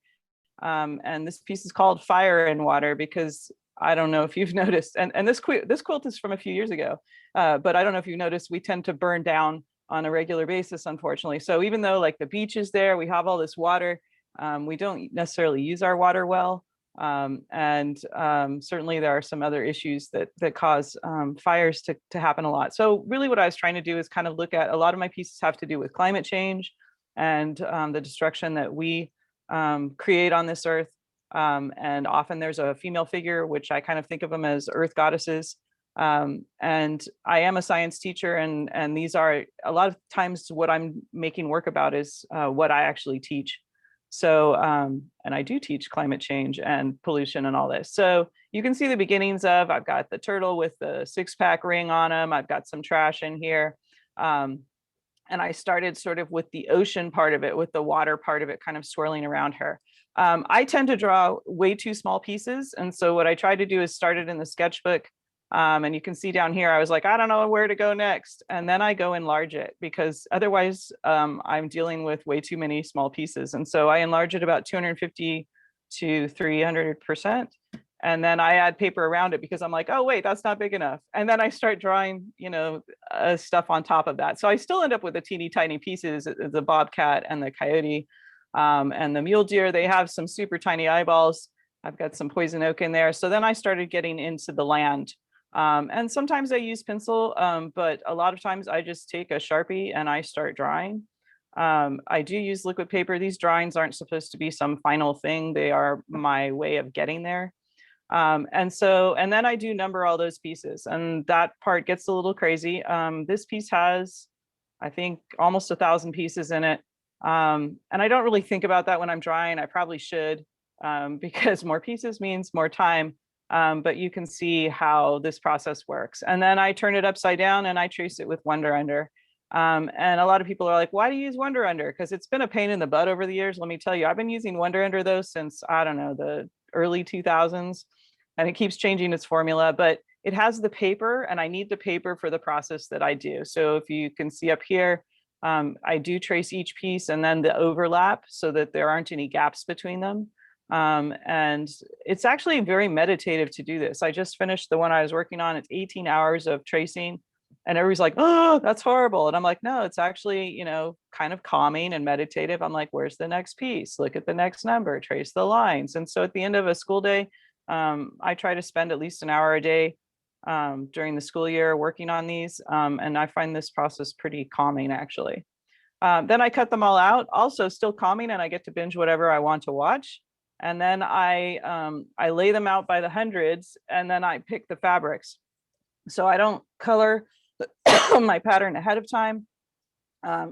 And this piece is called Fire and Water because I don't know if you've noticed, and this quilt is from a few years ago, but I don't know if you've noticed, we tend to burn down on a regular basis, unfortunately. So even though like the beach is there, we have all this water, we don't necessarily use our water well. And certainly there are some other issues that cause fires to happen a lot. So really what I was trying to do is kind of look at, a lot of my pieces have to do with climate change and the destruction that we create on this earth. And often there's a female figure, which I kind of think of them as earth goddesses. And I am a science teacher, and these are a lot of times what I'm making work about is what I actually teach. So, and I do teach climate change and pollution and all this. So you can see the beginnings of, I've got the turtle with the 6-pack ring on him. I've got some trash in here. And I started sort of with the ocean part of it, with the water part of it kind of swirling around her. I tend to draw way too small pieces. And so what I tried to do is start it in the sketchbook. And you can see down here, I was like, I don't know where to go next. And then I go enlarge it, because otherwise I'm dealing with way too many small pieces. And so I enlarge it about 250 to 300%. And then I add paper around it, because I'm like, oh, wait, that's not big enough. And then I start drawing, stuff on top of that. So I still end up with the teeny tiny pieces, the bobcat and the coyote and the mule deer. They have some super tiny eyeballs. I've got some poison oak in there. So then I started getting into the land. And sometimes I use pencil, but a lot of times I just take a Sharpie and I start drawing. I do use liquid paper. These drawings aren't supposed to be some final thing. They are my way of getting there. And then I do number all those pieces, and that part gets a little crazy. This piece has, I think, almost 1,000 pieces in it. And I don't really think about that when I'm drawing. I probably should, because more pieces means more time. But you can see how this process works. And then I turn it upside down and I trace it with Wonder Under. And a lot of people are like, why do you use Wonder Under? Because it's been a pain in the butt over the years. Let me tell you, I've been using Wonder Under though since, I don't know, the early 2000s. And it keeps changing its formula, but it has the paper, and I need the paper for the process that I do. So if you can see up here, I do trace each piece and then the overlap so that there aren't any gaps between them. And it's actually very meditative to do this. I just finished the one I was working on. It's 18 hours of tracing, and everybody's like, oh, that's horrible. And I'm like, no, it's actually, kind of calming and meditative. I'm like, where's the next piece? Look at the next number, trace the lines. And so at the end of a school day, I try to spend at least an hour a day during the school year working on these. And I find this process pretty calming, actually. Then I cut them all out, also still calming, and I get to binge whatever I want to watch. And then I lay them out by the hundreds, and then I pick the fabrics. So I don't color my pattern ahead of time.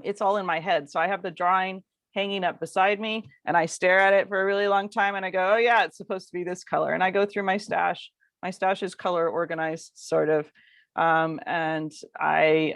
It's all in my head. So I have the drawing hanging up beside me, and I stare at it for a really long time, and I go, oh yeah, it's supposed to be this color. And I go through my stash. My stash is color organized, sort of. And I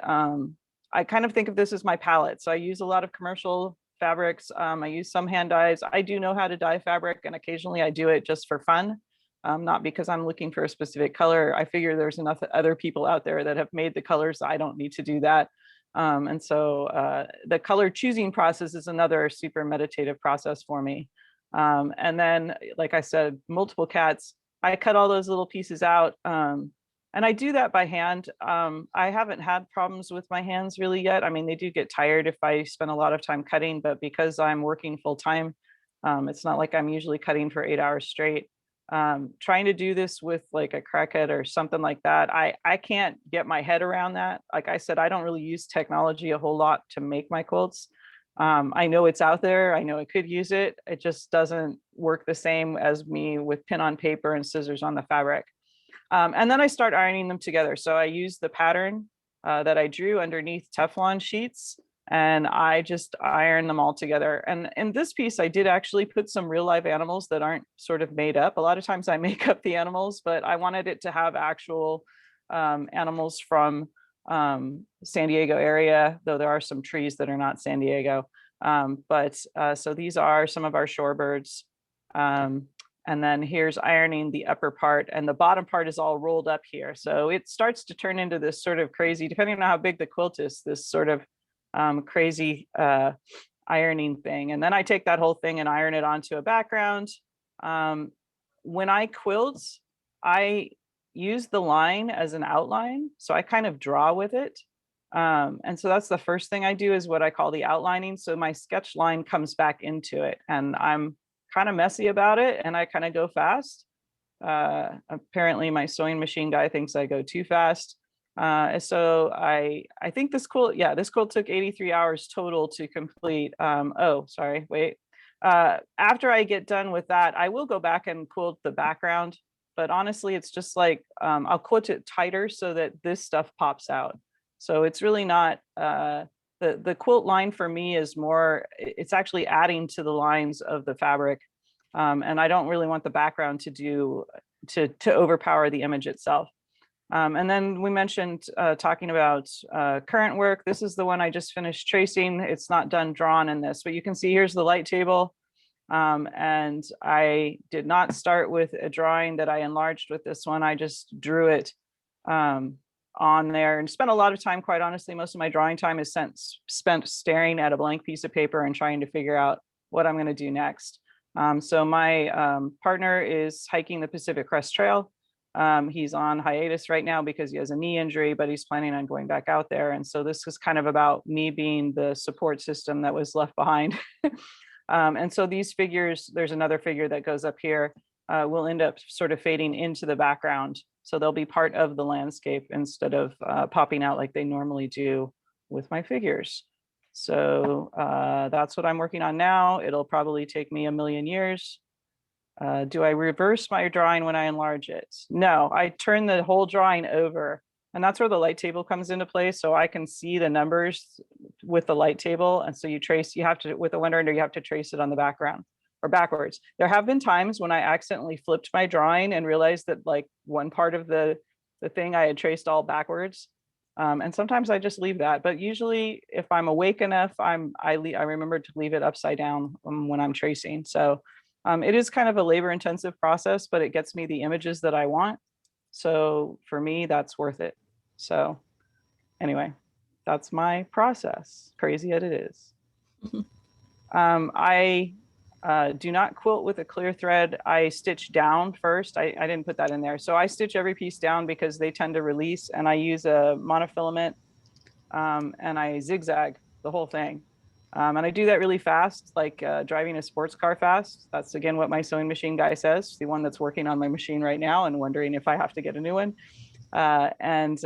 kind of think of this as my palette. So I use a lot of commercial fabrics. I use some hand dyes. I do know how to dye fabric, and occasionally I do it just for fun, not because I'm looking for a specific color. I figure there's enough other people out there that have made the colors. I don't need to do that. And so the color choosing process is another super meditative process for me. And then, like I said, multiple cats, I cut all those little pieces out. And I do that by hand. I haven't had problems with my hands really yet. I mean, they do get tired if I spend a lot of time cutting, but because I'm working full time, it's not like I'm usually cutting for 8 hours straight. Trying to do this with like a crackhead or something like that, I can't get my head around that. Like I said, I don't really use technology a whole lot to make my quilts. I know it's out there. I know I could use it. It just doesn't work the same as me with pen on paper and scissors on the fabric. And then I start ironing them together. So I use the pattern that I drew underneath Teflon sheets, and I just iron them all together. And in this piece, I did actually put some real live animals that aren't sort of made up. A lot of times I make up the animals, but I wanted it to have actual animals from San Diego area, though there are some trees that are not San Diego. So these are some of our shorebirds. And then here's ironing the upper part, and the bottom part is all rolled up here. So it starts to turn into this sort of crazy, depending on how big the quilt is, this sort of crazy ironing thing. And then I take that whole thing and iron it onto a background. When I quilt, I use the line as an outline. So I kind of draw with it. And so that's the first thing I do, is what I call the outlining. So my sketch line comes back into it, and I'm kind of messy about it, and I kind of go fast. Apparently my sewing machine guy thinks I go too fast. So I think this quilt took 83 hours total to complete. Oh, sorry, wait. after I get done with that, I will go back and quilt the background. But honestly, it's just like, I'll quilt it tighter so that this stuff pops out. So it's really not, the quilt line for me is more, it's actually adding to the lines of the fabric. And I don't really want the background to overpower the image itself. And then we mentioned talking about current work. This is the one I just finished tracing. It's not done drawn in this, but you can see here's the light table. And I did not start with a drawing that I enlarged with this one. I just drew it on there and spent a lot of time, quite honestly. Most of my drawing time is spent staring at a blank piece of paper and trying to figure out what I'm going to do next. So my partner is hiking the Pacific Crest Trail. He's on hiatus right now because he has a knee injury, but he's planning on going back out there. And so this is kind of about me being the support system that was left behind. And so these figures, there's another figure that goes up here, will end up sort of fading into the background. So they'll be part of the landscape instead of popping out like they normally do with my figures. So that's what I'm working on now. It'll probably take me a million years. Do I reverse my drawing when I enlarge it? No, I turn the whole drawing over. And that's where the light table comes into play. So I can see the numbers with the light table. And so you have to, with a one render, you have to trace it on the background or backwards. There have been times when I accidentally flipped my drawing and realized that like one part of the thing I had traced all backwards. And sometimes I just leave that. But usually if I'm awake enough, I remember to leave it upside down when I'm tracing. So it is kind of a labor intensive process, but it gets me the images that I want. So for me, that's worth it. So anyway, that's my process, crazy as it is. I do not quilt with a clear thread. I stitch down first. I didn't put that in there. So I stitch every piece down because they tend to release, and I use a monofilament and I zigzag the whole thing. And I do that really fast, like driving a sports car fast. That's again what my sewing machine guy says, the one that's working on my machine right now and wondering if I have to get a new one. And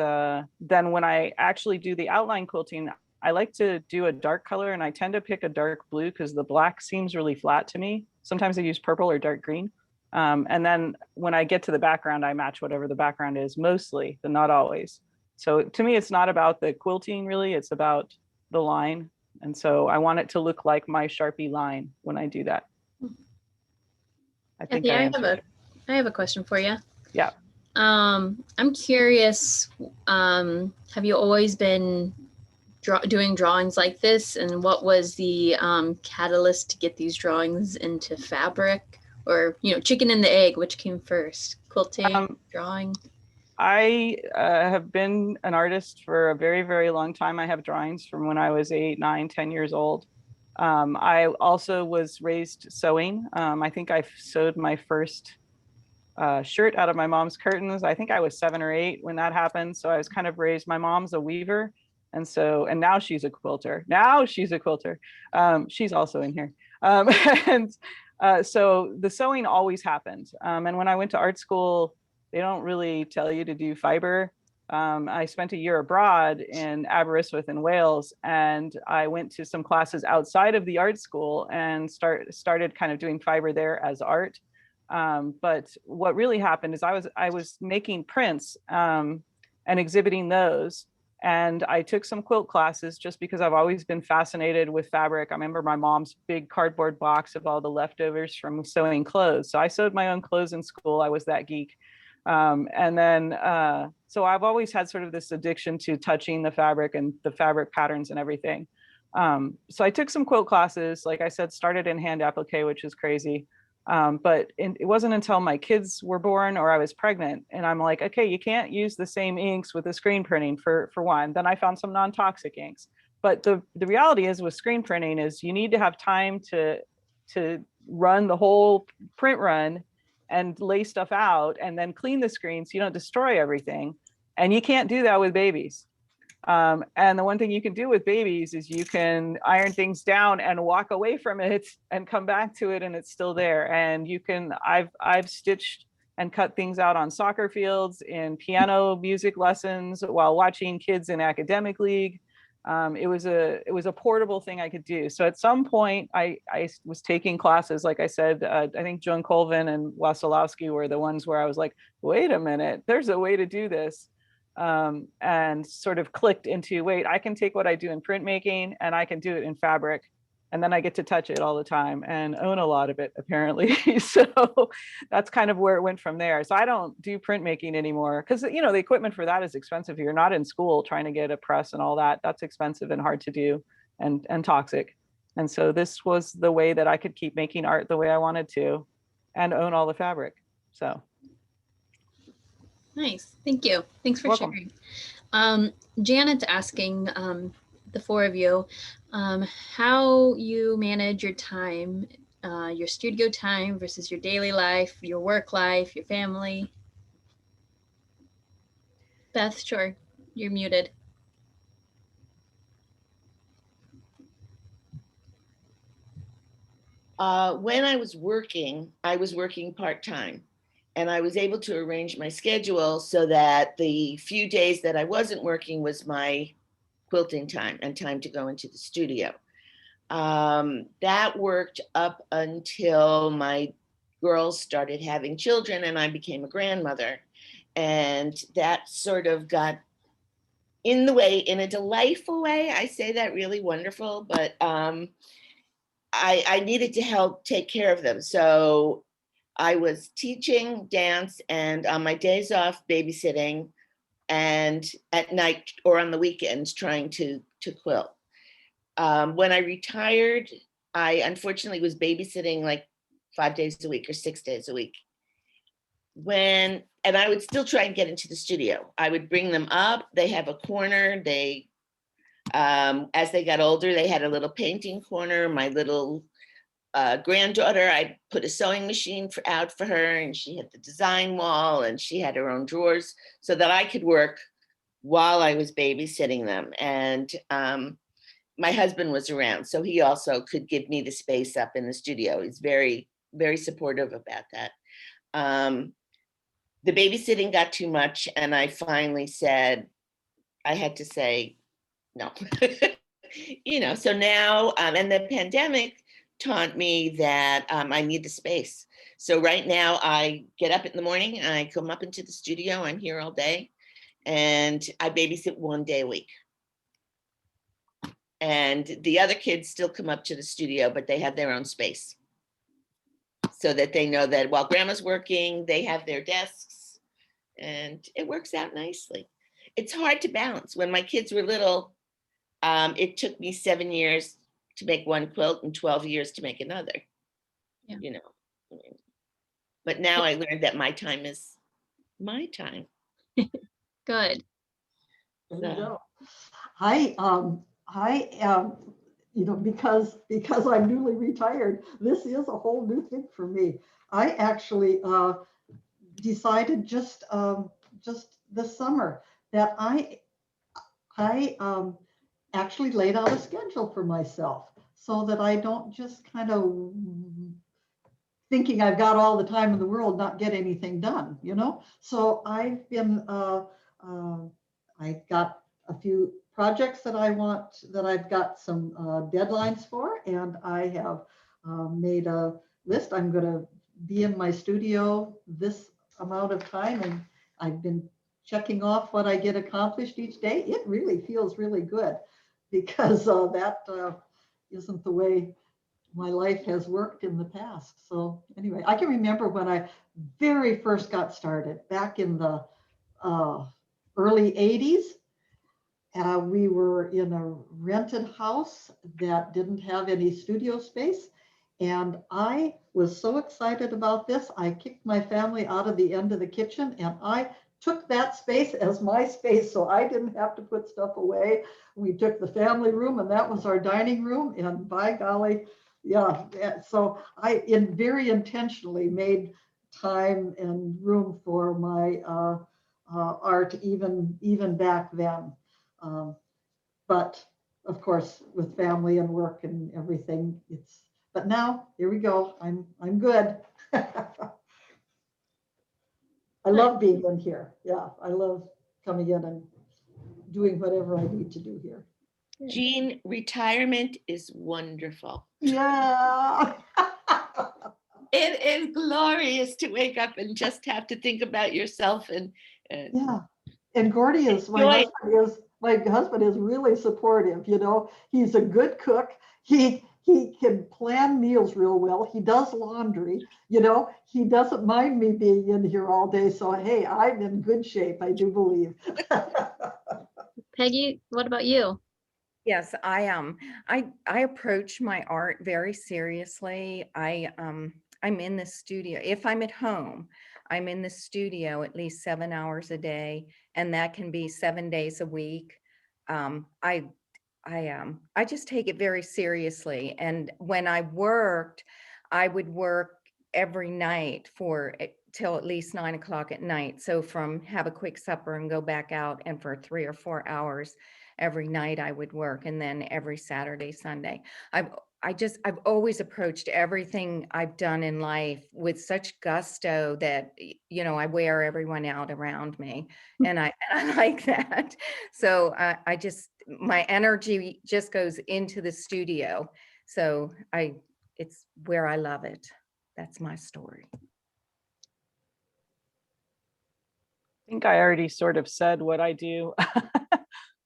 then when I actually do the outline quilting, I like to do a dark color, and I tend to pick a dark blue because the black seems really flat to me. Sometimes I use purple or dark green. And then when I get to the background, I match whatever the background is mostly, but not always. So to me, it's not about the quilting really, it's about the line. And so I want it to look like my Sharpie line when I do that. I think Kathy, I have a question for you. Yeah. I'm curious, have you always been doing drawings like this? And what was the catalyst to get these drawings into fabric? Or, chicken and the egg, which came first? Quilting, drawing? I have been an artist for a very, very long time. I have drawings from when I was 8, 9, 10 years old. I also was raised sewing. I think I sewed my first shirt out of my mom's curtains. I think I was 7 or 8 when that happened. So I was kind of raised, my mom's a weaver. And now she's a quilter. She's also in here. So the sewing always happened. And when I went to art school, they don't really tell you to do fiber. I spent a year abroad in Aberystwyth in Wales, and I went to some classes outside of the art school and started kind of doing fiber there as art. But what really happened is I was making prints and exhibiting those. And I took some quilt classes just because I've always been fascinated with fabric. I remember my mom's big cardboard box of all the leftovers from sewing clothes. So I sewed my own clothes in school. I was that geek. So I've always had sort of this addiction to touching the fabric and the fabric patterns and everything. So I took some quilt classes, like I said, started in hand applique, which is crazy. But it wasn't until my kids were born or I was pregnant and I'm like, okay, you can't use the same inks with the screen printing for one. Then I found some non-toxic inks. But the reality is with screen printing is you need to have time to run the whole print run and lay stuff out and then clean the screen so you don't destroy everything. And you can't do that with babies. And the one thing you can do with babies is you can iron things down and walk away from it and come back to it and it's still there. And I've stitched and cut things out on soccer fields, in piano music lessons, while watching kids in academic league. It was a portable thing I could do. So at some point I was taking classes, like I said, I think Joan Colvin and Wasilowski were the ones where I was like, wait a minute, there's a way to do this. And sort of clicked into, wait, I can take what I do in printmaking and I can do it in fabric. And then I get to touch it all the time and own a lot of it, apparently. So that's kind of where it went from there. So I don't do printmaking anymore because, the equipment for that is expensive. You're not in school trying to get a press and all that. That's expensive and hard to do and toxic. And so this was the way that I could keep making art the way I wanted to and own all the fabric. So. Nice. Thank you. Thanks for Welcome. sharing. Janet's asking the four of you how you manage your time, your studio time versus your daily life, your work life, your family. Beth, sure. You're muted. When I was working part-time, and I was able to arrange my schedule so that the few days that I wasn't working was my quilting time and time to go into the studio. That worked up until my girls started having children and I became a grandmother. And that sort of got in the way, in a delightful way. I say that really wonderful, but I needed to help take care of them. So I was teaching dance and on my days off babysitting, and at night or on the weekends trying to quilt. When I retired, I unfortunately was babysitting like 5 days a week or 6 days a week. And I would still try and get into the studio. I would bring them up. They have a corner. As they got older, they had a little painting corner. My little granddaughter, I put a sewing machine out for her, and she had the design wall, and she had her own drawers so that I could work while I was babysitting them. And my husband was around, so he also could give me the space up in the studio. He's very, very supportive about that. The babysitting got too much, and I finally said, I had to say no. So now, and the pandemic taught me that I need the space. So right now I get up in the morning and I come up into the studio. I'm here all day and I babysit 1 day a week. And the other kids still come up to the studio, but they have their own space so that they know that while grandma's working, they have their desks, and it works out nicely. It's hard to balance. When my kids were little, it took me 7 years to make one quilt and 12 years to make another. Yeah. But now I learned that my time is my time. Good. There you go. I am, because I'm newly retired, this is a whole new thing for me. I actually decided just this summer that I actually laid out a schedule for myself so that I don't just kind of thinking I've got all the time in the world, not get anything done, So I've been, I got a few projects that I've got some deadlines for, and I have made a list. I'm going to be in my studio this amount of time, and I've been checking off what I get accomplished each day. It really feels really good because that isn't the way my life has worked in the past. So anyway, I can remember when I very first got started back in the early 80s. We were in a rented house that didn't have any studio space. And I was so excited about this. I kicked my family out of the end of the kitchen and I took that space as my space so I didn't have to put stuff away. We took the family room and that was our dining room. And by golly, yeah. So I very intentionally made time and room for my art even back then. But of course, with family and work and everything, but now here we go. I'm good. I love being in here. Yeah, I love coming in and doing whatever I need to do here. Jean, retirement is wonderful. Yeah. It is glorious to wake up and just have to think about yourself and Yeah. And Gordy is, enjoy. my husband is really supportive, you know. He's a good cook. He can plan meals real well. He does laundry, you know. He doesn't mind me being in here all day. So hey, I'm in good shape, I do believe. Peggy, what about you? Yes, I approach my art very seriously. I'm in the studio. If I'm at home, I'm in the studio at least 7 hours a day, and that can be 7 days a week. Um, I I just take it very seriously. And when I worked, I would work every night till at least 9 o'clock at night. So from have a quick supper and go back out, and for 3 or 4 hours every night I would work, and then every Saturday, Sunday. I've always approached everything I've done in life with such gusto that, I wear everyone out around me, and I like that. So my energy just goes into the studio. So it's where I love it. That's my story. I think I already sort of said what I do.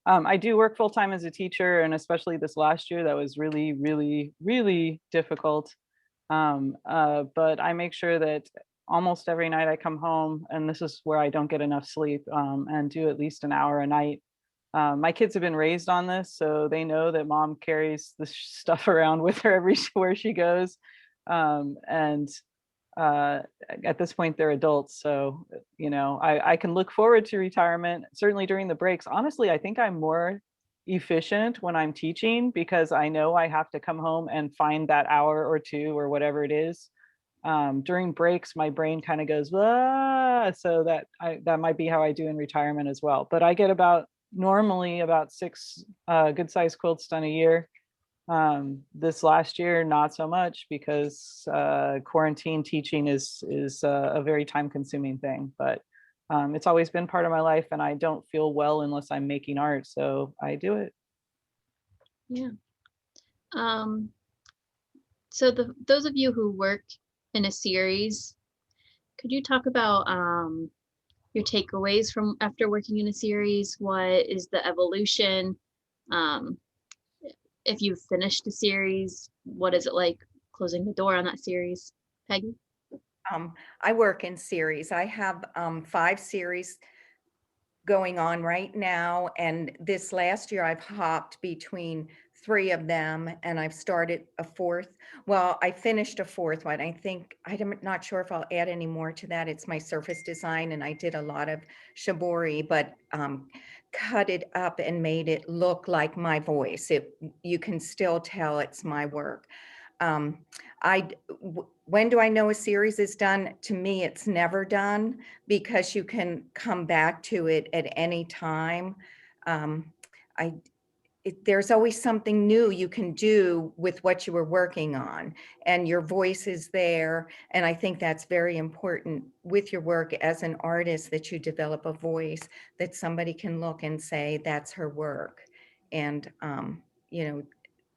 I do work full time as a teacher, and especially this last year, that was really, really, really difficult. But I make sure that almost every night I come home, and this is where I don't get enough sleep, and do at least an hour a night. My kids have been raised on this, so they know that mom carries this stuff around with her everywhere she goes. And at this point, they're adults, so I can look forward to retirement. Certainly during the breaks. Honestly, I think I'm more efficient when I'm teaching, because I know I have to come home and find that hour or two or whatever it is. During breaks, my brain kind of goes, ah, so that might be how I do in retirement as well. But I get normally about 6 good sized quilts done a year. This last year, not so much, because quarantine teaching is a very time consuming thing, but it's always been part of my life, and I don't feel well unless I'm making art, so I do it. Yeah. So those of you who work in a series, could you talk about your takeaways from after working in a series? What is the evolution? Um, if you've finished a series, what is it like closing the door on that series? Peggy? I work in series. I have 5 series going on right now, and this last year I've hopped between 3 of them, and I've started a 4th. Well, I finished a 4th one. I'm not sure if I'll add any more to that. It's my surface design, and I did a lot of shibori, but cut it up and made it look like my voice. You can still tell it's my work. When do I know a series is done? To me, it's never done, because you can come back to it at any time. There's always something new you can do with what you were working on, and your voice is there. And I think that's very important with your work as an artist, that you develop a voice that somebody can look and say, that's her work. And,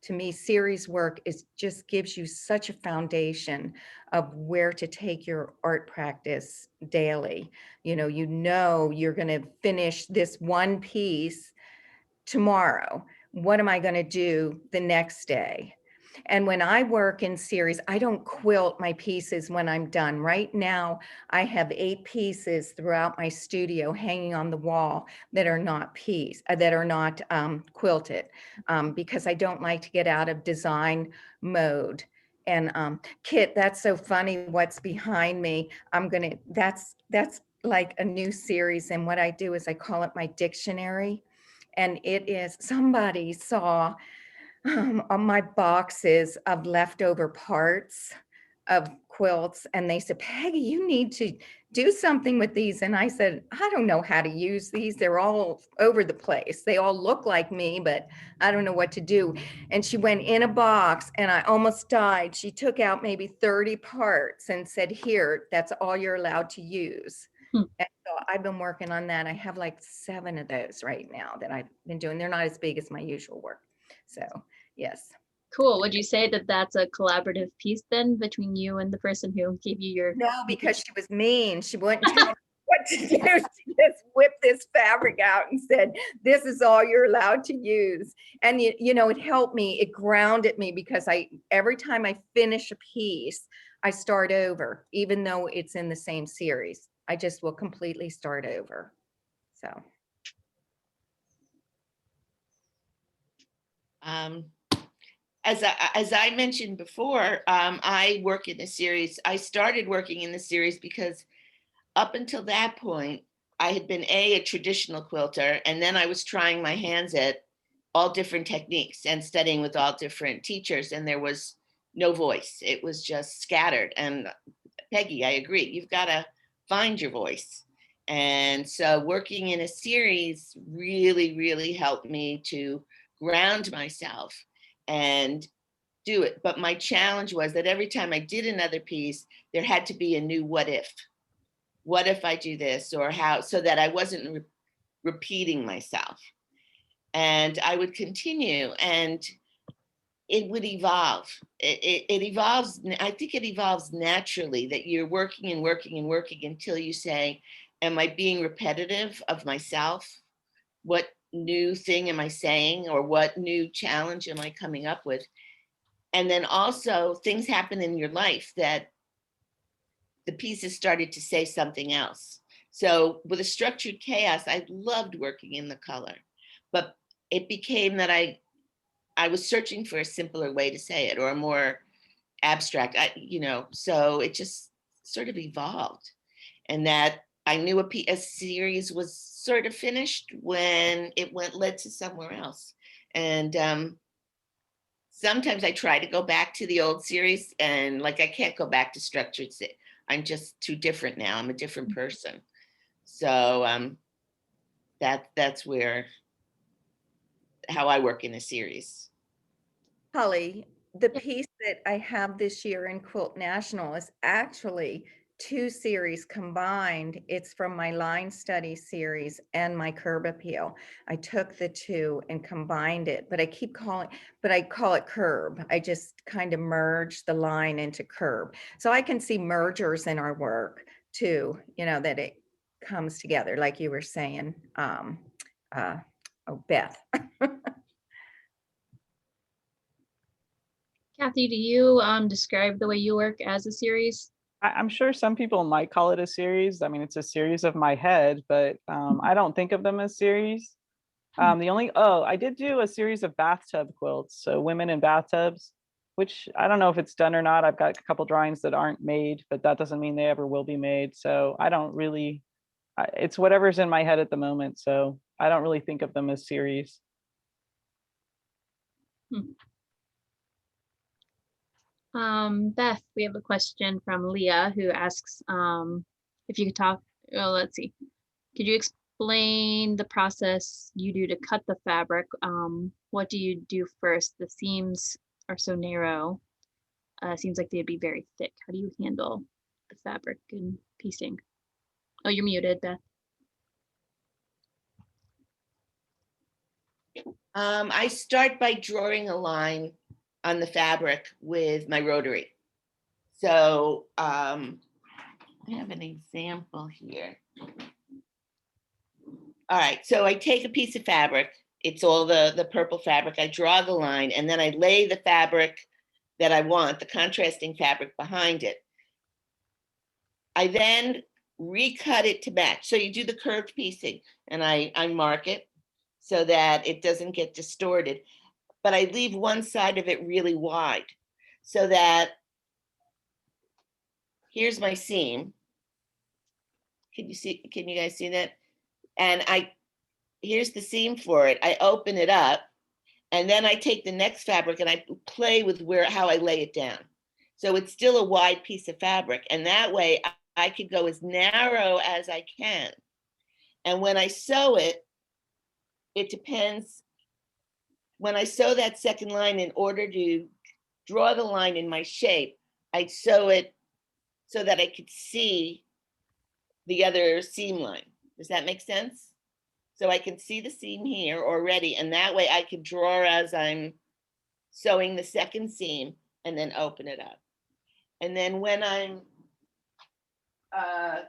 to me, series work just gives you such a foundation of where to take your art practice daily. You're going to finish this one piece tomorrow. What am I going to do the next day? And when I work in series, I don't quilt my pieces when I'm done. Right now, I have 8 pieces throughout my studio hanging on the wall that are not quilted, because I don't like to get out of design mode. And Kit, that's so funny. What's behind me? That's like a new series, and what I do is I call it my dictionary. And it is, somebody saw on my boxes of leftover parts of quilts, and they said, Peggy, you need to do something with these. And I said, I don't know how to use these. They're all over the place. They all look like me, but I don't know what to do. And she went in a box, and I almost died. She took out maybe 30 parts and said, here, that's all you're allowed to use. Hmm. And so I've been working on that. I have like 7 of those right now that I've been doing. They're not as big as my usual work. So yes. Cool. Would you say that that's a collaborative piece then between you and the person who gave you your? No, because she was mean. She wouldn't tell me what to do. She just whipped this fabric out and said, this is all you're allowed to use. And you know, it helped me. It grounded me because every time I finish a piece, I start over, even though it's in the same series. I just will completely start over. So. As I mentioned before, I work in the series. I started working in the series because up until that point, I had been a traditional quilter, and then I was trying my hands at all different techniques and studying with all different teachers, and there was no voice. It was just scattered. And Peggy, I agree. You've got to find your voice. And so working in a series really, really helped me to ground myself and do it. But my challenge was that every time I did another piece, there had to be a new what if. What if I do this, or how, so that I wasn't repeating myself. And I would continue, and it would evolve. It evolves. I think it evolves naturally, that you're working and working and working until you say, am I being repetitive of myself? What new thing am I saying? Or what new challenge am I coming up with? And then also things happen in your life that the pieces started to say something else. So with a structured chaos, I loved working in the color, but it became that I was searching for a simpler way to say it, or a more abstract, so it just sort of evolved. And that I knew a series was sort of finished when it led to somewhere else. And sometimes I try to go back to the old series, and like I can't go back to structured. I'm just too different now. I'm a different person. So that's how I work in a series. Holly, the piece that I have this year in Quilt National is actually 2 series combined. It's from my line study series and my curb appeal. I took the 2 and combined it, but I call it curb. I just kind of merged the line into curb. So I can see mergers in our work too, that it comes together, like you were saying, Beth. Kathy, do you describe the way you work as a series? I'm sure some people might call it a series. I mean, it's a series of my head, but I don't think of them as series. I did do a series of bathtub quilts, so women in bathtubs, which I don't know if it's done or not. I've got a couple drawings that aren't made, but that doesn't mean they ever will be made. So I don't really, it's whatever's in my head at the moment. So I don't really think of them as series. Beth, we have a question from Leah who asks if you could talk, let's see. Could you explain the process you do to cut the fabric? What do you do first? The seams are so narrow. Seems like they'd be very thick. How do you handle the fabric and piecing? Oh, you're muted, Beth. I start by drawing a line on the fabric with my rotary. So I have an example here. All right, so I take a piece of fabric. It's all the purple fabric. I draw the line, and then I lay the fabric that I want, the contrasting fabric, behind it. I then recut it to match. So you do the curved piecing, and I mark it so that it doesn't get distorted. But I leave one side of it really wide so that here's my seam. Can you guys see that? And here's the seam for it. I open it up, and then I take the next fabric and I play with how I lay it down. So it's still a wide piece of fabric. And that way I could go as narrow as I can. And when I sew it, it depends. When I sew that second line, in order to draw the line in my shape, I sew it so that I could see the other seam line. Does that make sense? So I can see the seam here already, and that way I can draw as I'm sewing the second seam and then open it up. And then when I'm I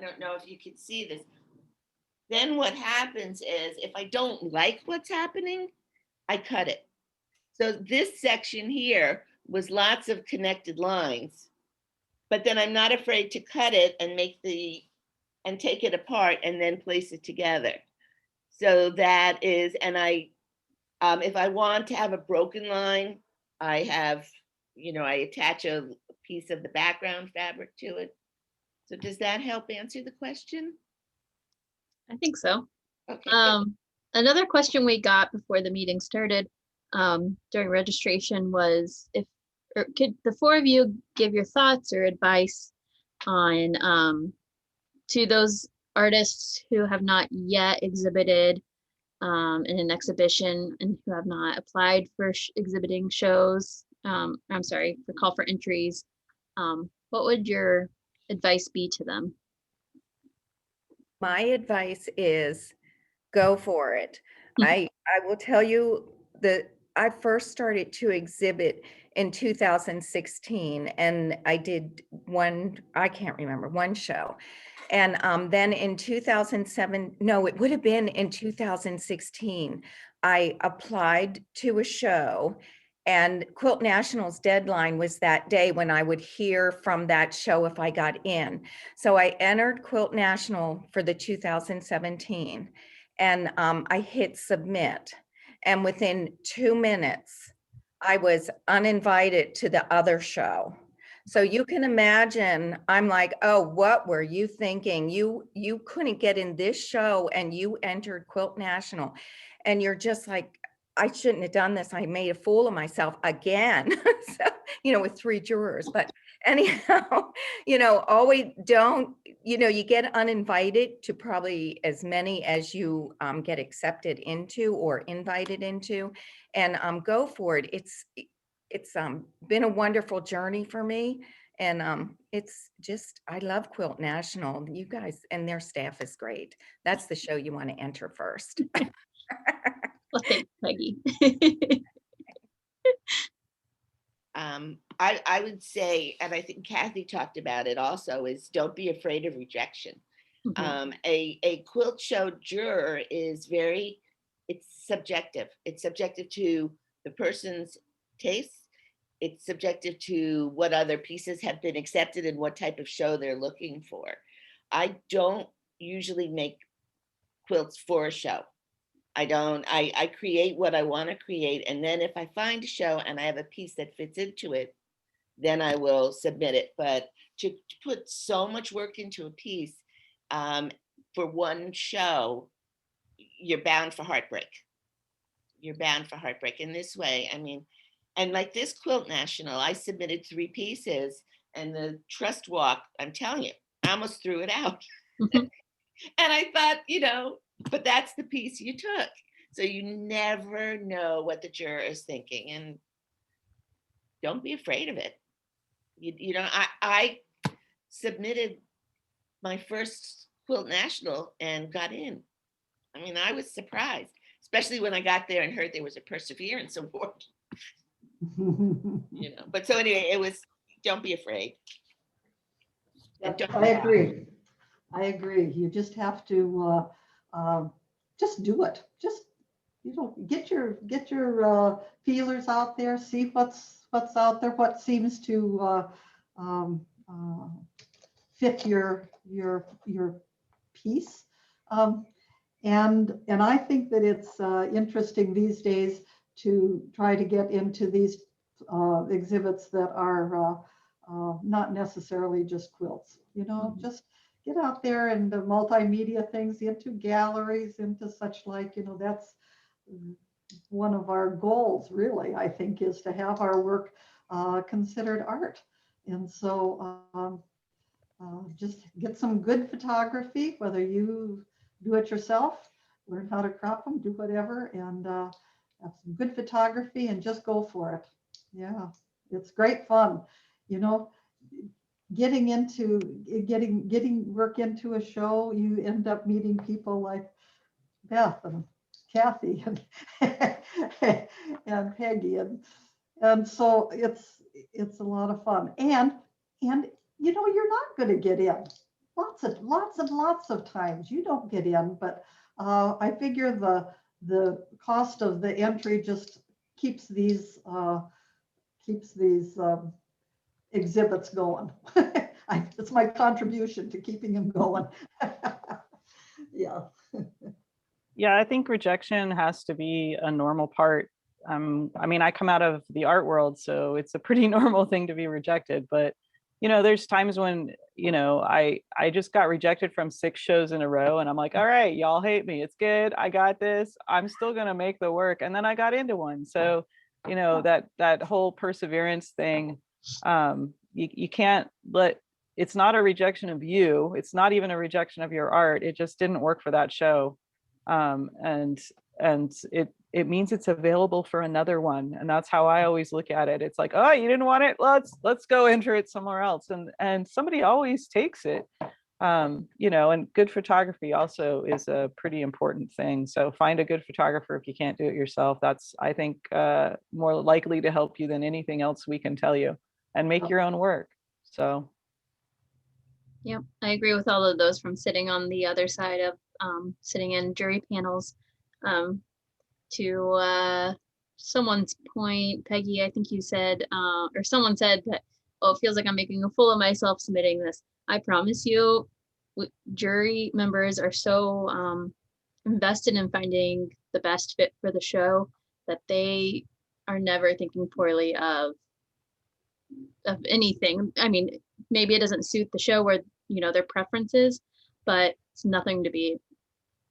don't know if you can see this. Then what happens is if I don't like what's happening, I cut it. So this section here was lots of connected lines, but then I'm not afraid to cut it and and take it apart and then place it together. So that is, and if I want to have a broken line, I have, I attach a piece of the background fabric to it. So does that help answer the question? I think so. Okay. Good. Another question we got before the meeting started during registration was could the four of you give your thoughts or advice on to those artists who have not yet exhibited in an exhibition and who have not applied for exhibiting shows. I'm sorry, for call for entries. What would your advice be to them? My advice is go for it. I will tell you that I first started to exhibit in 2016, and I did I can't remember, one show. And then in 2007, no, it would have been in 2016, I applied to a show, and Quilt National's deadline was that day when I would hear from that show if I got in. So I entered Quilt National for the 2017, and I hit submit. And within 2 minutes, I was uninvited to the other show. So you can imagine, I'm like, oh, what were you thinking? You couldn't get in this show and you entered Quilt National. And you're just like, I shouldn't have done this. I made a fool of myself again, so, with 3 jurors. But anyhow, always don't, you get uninvited to probably as many as you get accepted into or invited into, and go for it. It's been a wonderful journey for me. And it's just, I love Quilt National. You guys and their staff is great. That's the show you want to enter first. Well, thanks, Peggy. I would say, and I think Kathy talked about it also, is don't be afraid of rejection. Mhm. A quilt show juror is it's subjective. It's subjective to the person's tastes. It's subjective to what other pieces have been accepted and what type of show they're looking for. I don't usually make quilts for a show. I create what I want to create. And then if I find a show and I have a piece that fits into it, then I will submit it. But to put so much work into a piece for one show, you're bound for heartbreak. You're bound for heartbreak in this way. I mean, and like this Quilt National, I submitted 3 pieces, and the trust walk, I'm telling you, I almost threw it out. Mhm. And I thought, but that's the piece you took. So you never know what the juror is thinking, and don't be afraid of it. I submitted my first Quilt National and got in. I mean, I was surprised, especially when I got there and heard there was a Perseverance Award. But so anyway, it was, don't be afraid. I agree. You just have to just do it. Just get your feelers out there. See what's out there. What seems to fit your piece. And I think that it's interesting these days to try to get into these exhibits that are not necessarily just quilts. Just get out there and the multimedia things, into galleries, into such like, that's one of our goals, really, I think, is to have our work considered art. And so just get some good photography, whether you do it yourself, learn how to crop them, do whatever, and have some good photography and just go for it. Yeah, it's great fun. You know, getting work into a show, you end up meeting people like Beth and Kathy and and Peggy, and so it's a lot of fun. And you know, you're not going to get in. Lots of times you don't get in, but I figure the cost of the entry just keeps these exhibits going. It's my contribution to keeping them going. Yeah. Yeah, I think rejection has to be a normal part. I mean, I come out of the art world, so it's a pretty normal thing to be rejected. But, you know, there's times when, you know, I just got rejected from 6 shows in a row, and I'm like, all right, y'all hate me. It's good. I got this. I'm still gonna make the work. And then I got into one. So, you know, that whole perseverance thing, you can't let. It's not a rejection of you. It's not even a rejection of your art. It just didn't work for that show. And it means it's available for another one, and that's how I always look at it. It's like, oh, you didn't want it, let's go enter it somewhere else, and somebody always takes it. You know, and good photography also is a pretty important thing. So find a good photographer if you can't do it yourself. That's, I think, more likely to help you than anything else we can tell you. And make your own work. So Yep, I agree with all of those, from sitting on the other side of sitting in jury panels to someone's point, Peggy, I think you said, or someone said that, oh, it feels like I'm making a fool of myself submitting this. I promise you, jury members are so invested in finding the best fit for the show that they are never thinking poorly of anything. I mean, maybe it doesn't suit the show where, you know, their preferences, but it's nothing to be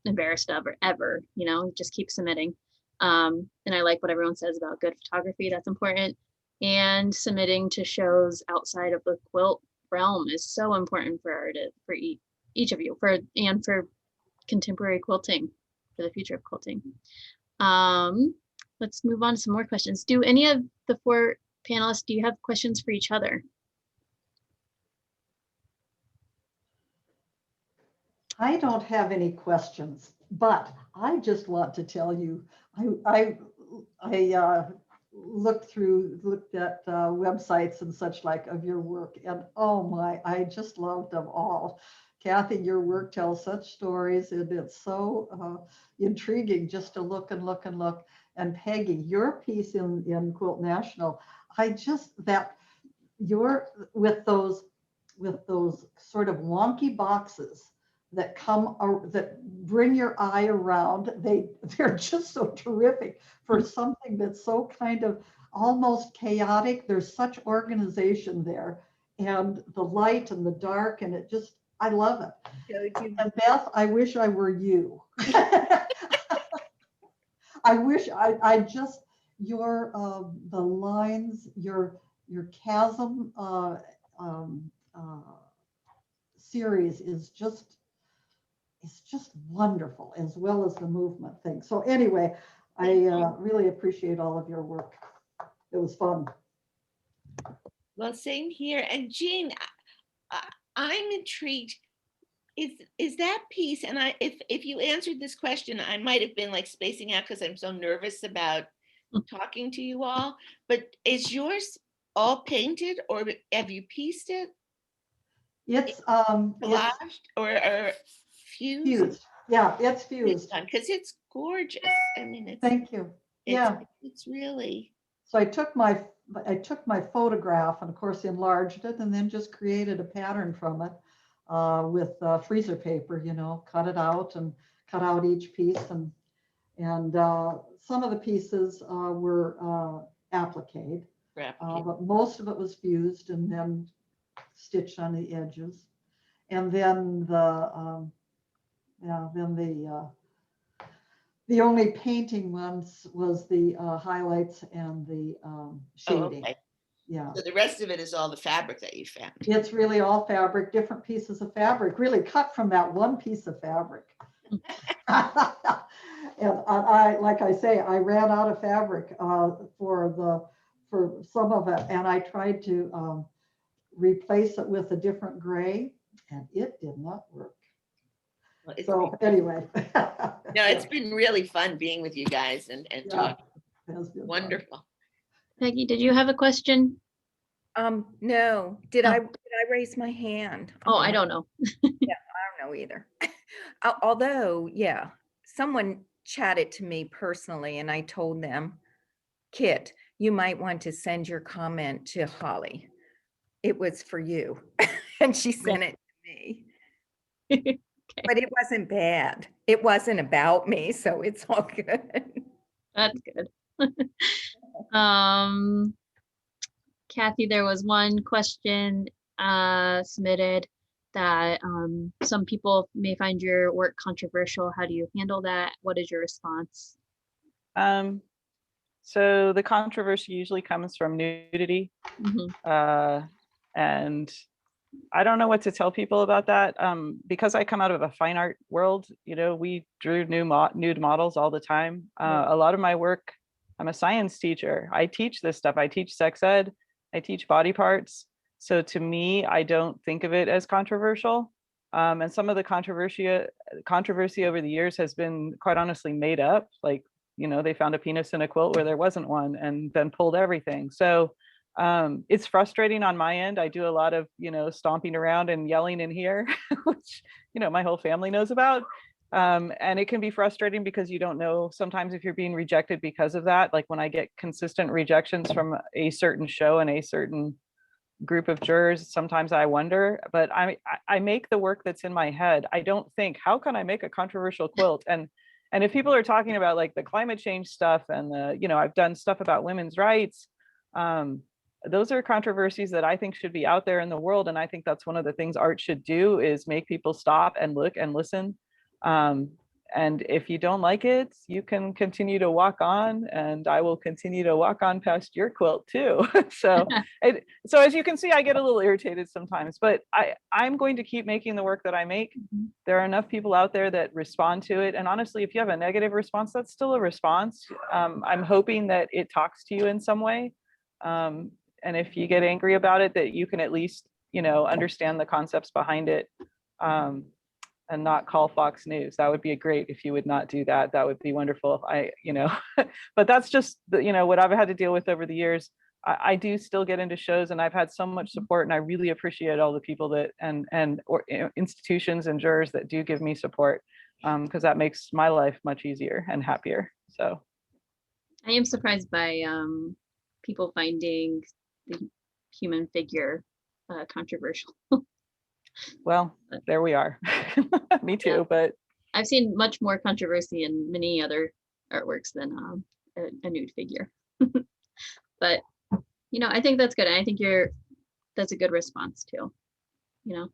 embarrassed of or ever, you know, just keep submitting. And I like what everyone says about good photography. That's important. And submitting to shows outside of the quilt realm is so important for each of you, for contemporary quilting, for the future of quilting. Let's move on to some more questions. Do any of the 4 panelists, do you have questions for each other? I don't have any questions, but I just want to tell you, I looked at websites and such like of your work, and oh my, I just loved them all. Kathy, your work tells such stories, and it's so intriguing just to look and look and look. And Peggy, your piece in Quilt National, you're with those sort of wonky boxes that that bring your eye around. They're just so terrific for something that's so kind of almost chaotic. There's such organization there, and the light and the dark, and I love it. And Beth, I wish I were you. I wish I just the lines, your chasm series is just wonderful, as well as the movement thing. So anyway, I really appreciate all of your work. It was fun. Well, same here. And Jean, I'm intrigued. Is that piece, and if you answered this question, I might have been like spacing out because I'm so nervous about talking to you all, but is yours all painted, or have you pieced it? It's collaged or fused? Yeah, it's fused. Because it's gorgeous. I mean, thank you. Yeah, it's really. So I took my photograph and of course enlarged it, and then just created a pattern from it with freezer paper. You know, cut it out and cut out each piece, and some of the pieces were appliqued, but most of it was fused and then stitched on the edges, and then the only painting ones was the highlights and the shading. Oh, okay. Yeah. So the rest of it is all the fabric that you found. It's really all fabric, different pieces of fabric, really cut from that one piece of fabric. And like I say, I ran out of fabric for for some of it, and I tried to replace it with a different gray, and it did not work. Well, it's So been- anyway. no, it's been really fun being with you guys and Yeah, talking. it has been fun. Wonderful. Peggy, did you have a question? No, did I raise my hand? Oh, I don't know. I don't know either. Although, yeah, someone chatted to me personally and I told them, Kit, you might want to send your comment to Holly. It was for you. And she sent it to me. But it wasn't bad. It wasn't about me, so it's all good. That's good. Kathy, there was one question submitted that some people may find your work controversial. How do you handle that? What is your response? So the controversy usually comes from nudity. Mhm. And I don't know what to tell people about that. Because I come out of a fine art world, you know, we drew nude models all the time. A lot of my work, I'm a science teacher. I teach this stuff. I teach sex ed. I teach body parts. So to me, I don't think of it as controversial. And some of the controversy over the years has been quite honestly made up. Like, you know, they found a penis in a quilt where there wasn't one and then pulled everything. So it's frustrating on my end. I do a lot of, you know, stomping around and yelling in here, which, you know, my whole family knows about. And it can be frustrating because you don't know sometimes if you're being rejected because of that. Like when I get consistent rejections from a certain show and a certain group of jurors, sometimes I wonder, but I make the work that's in my head. I don't think, how can I make a controversial quilt? And if people are talking about like the climate change stuff and the, you know, I've done stuff about women's rights, those are controversies that I think should be out there in the world. And I think that's one of the things art should do, is make people stop and look and listen. And if you don't like it, you can continue to walk on, and I will continue to walk on past your quilt too. So as you can see, I get a little irritated sometimes, but I'm going to keep making the work that I make. There are enough people out there that respond to it. And honestly, if you have a negative response, that's still a response. I'm hoping that it talks to you in some way. And if you get angry about it, that you can at least, you know, understand the concepts behind it. And not call Fox News. That would be great if you would not do that. That would be wonderful. You know, but that's just, you know, what I've had to deal with over the years. I do still get into shows, and I've had so much support, and I really appreciate all the people that or institutions and jurors that do give me support, because that makes my life much easier and happier. So I am surprised by people finding the human figure controversial. well, there we are. Me too. Yeah. But I've seen much more controversy in many other artworks than a nude figure. But you know, I think that's good. And I think that's a good response too. You know,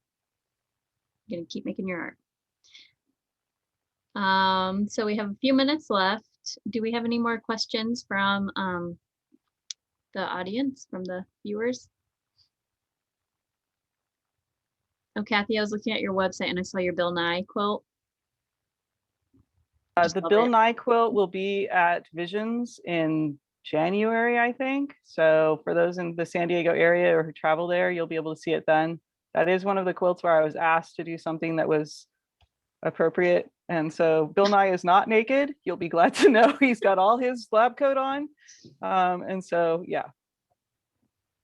you're gonna keep making your art. So we have a few minutes left. Do we have any more questions from the audience, from the viewers? Oh, Kathy, I was looking at your website and I saw your Bill Nye quilt. the Bill Nye Quilt will be at Visions in January, I think. So for those in the San Diego area or who travel there, you'll be able to see it then. That is one of the quilts where I was asked to do something that was appropriate. And so Bill Nye is not naked. You'll be glad to know he's got all his lab coat on. And so, yeah,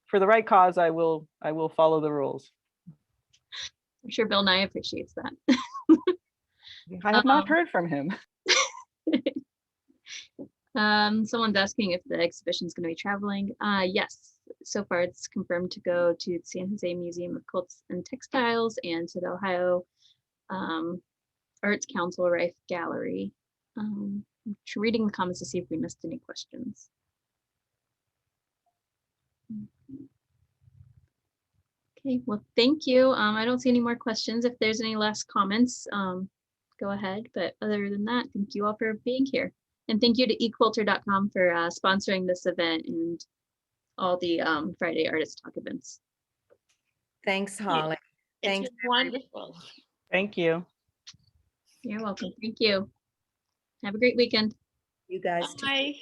for the right cause, I will follow the rules. I'm sure Bill Nye appreciates that. I have not heard from him. Someone's asking if the exhibition is going to be traveling. Yes, so far it's confirmed to go to the San Jose Museum of Quilts and Textiles and to the Ohio Arts Council Rife Gallery. I'm reading the comments to see if we missed any questions. Okay, well, thank you. I don't see any more questions. If there's any last comments, go ahead. But other than that, thank you all for being here. And thank you to equilter.com for sponsoring this event and all the Friday Artist Talk events. Thanks, Holly. It's Thanks. been wonderful. Thank you. You're welcome. Thank you. Have a great weekend. You guys too. Bye.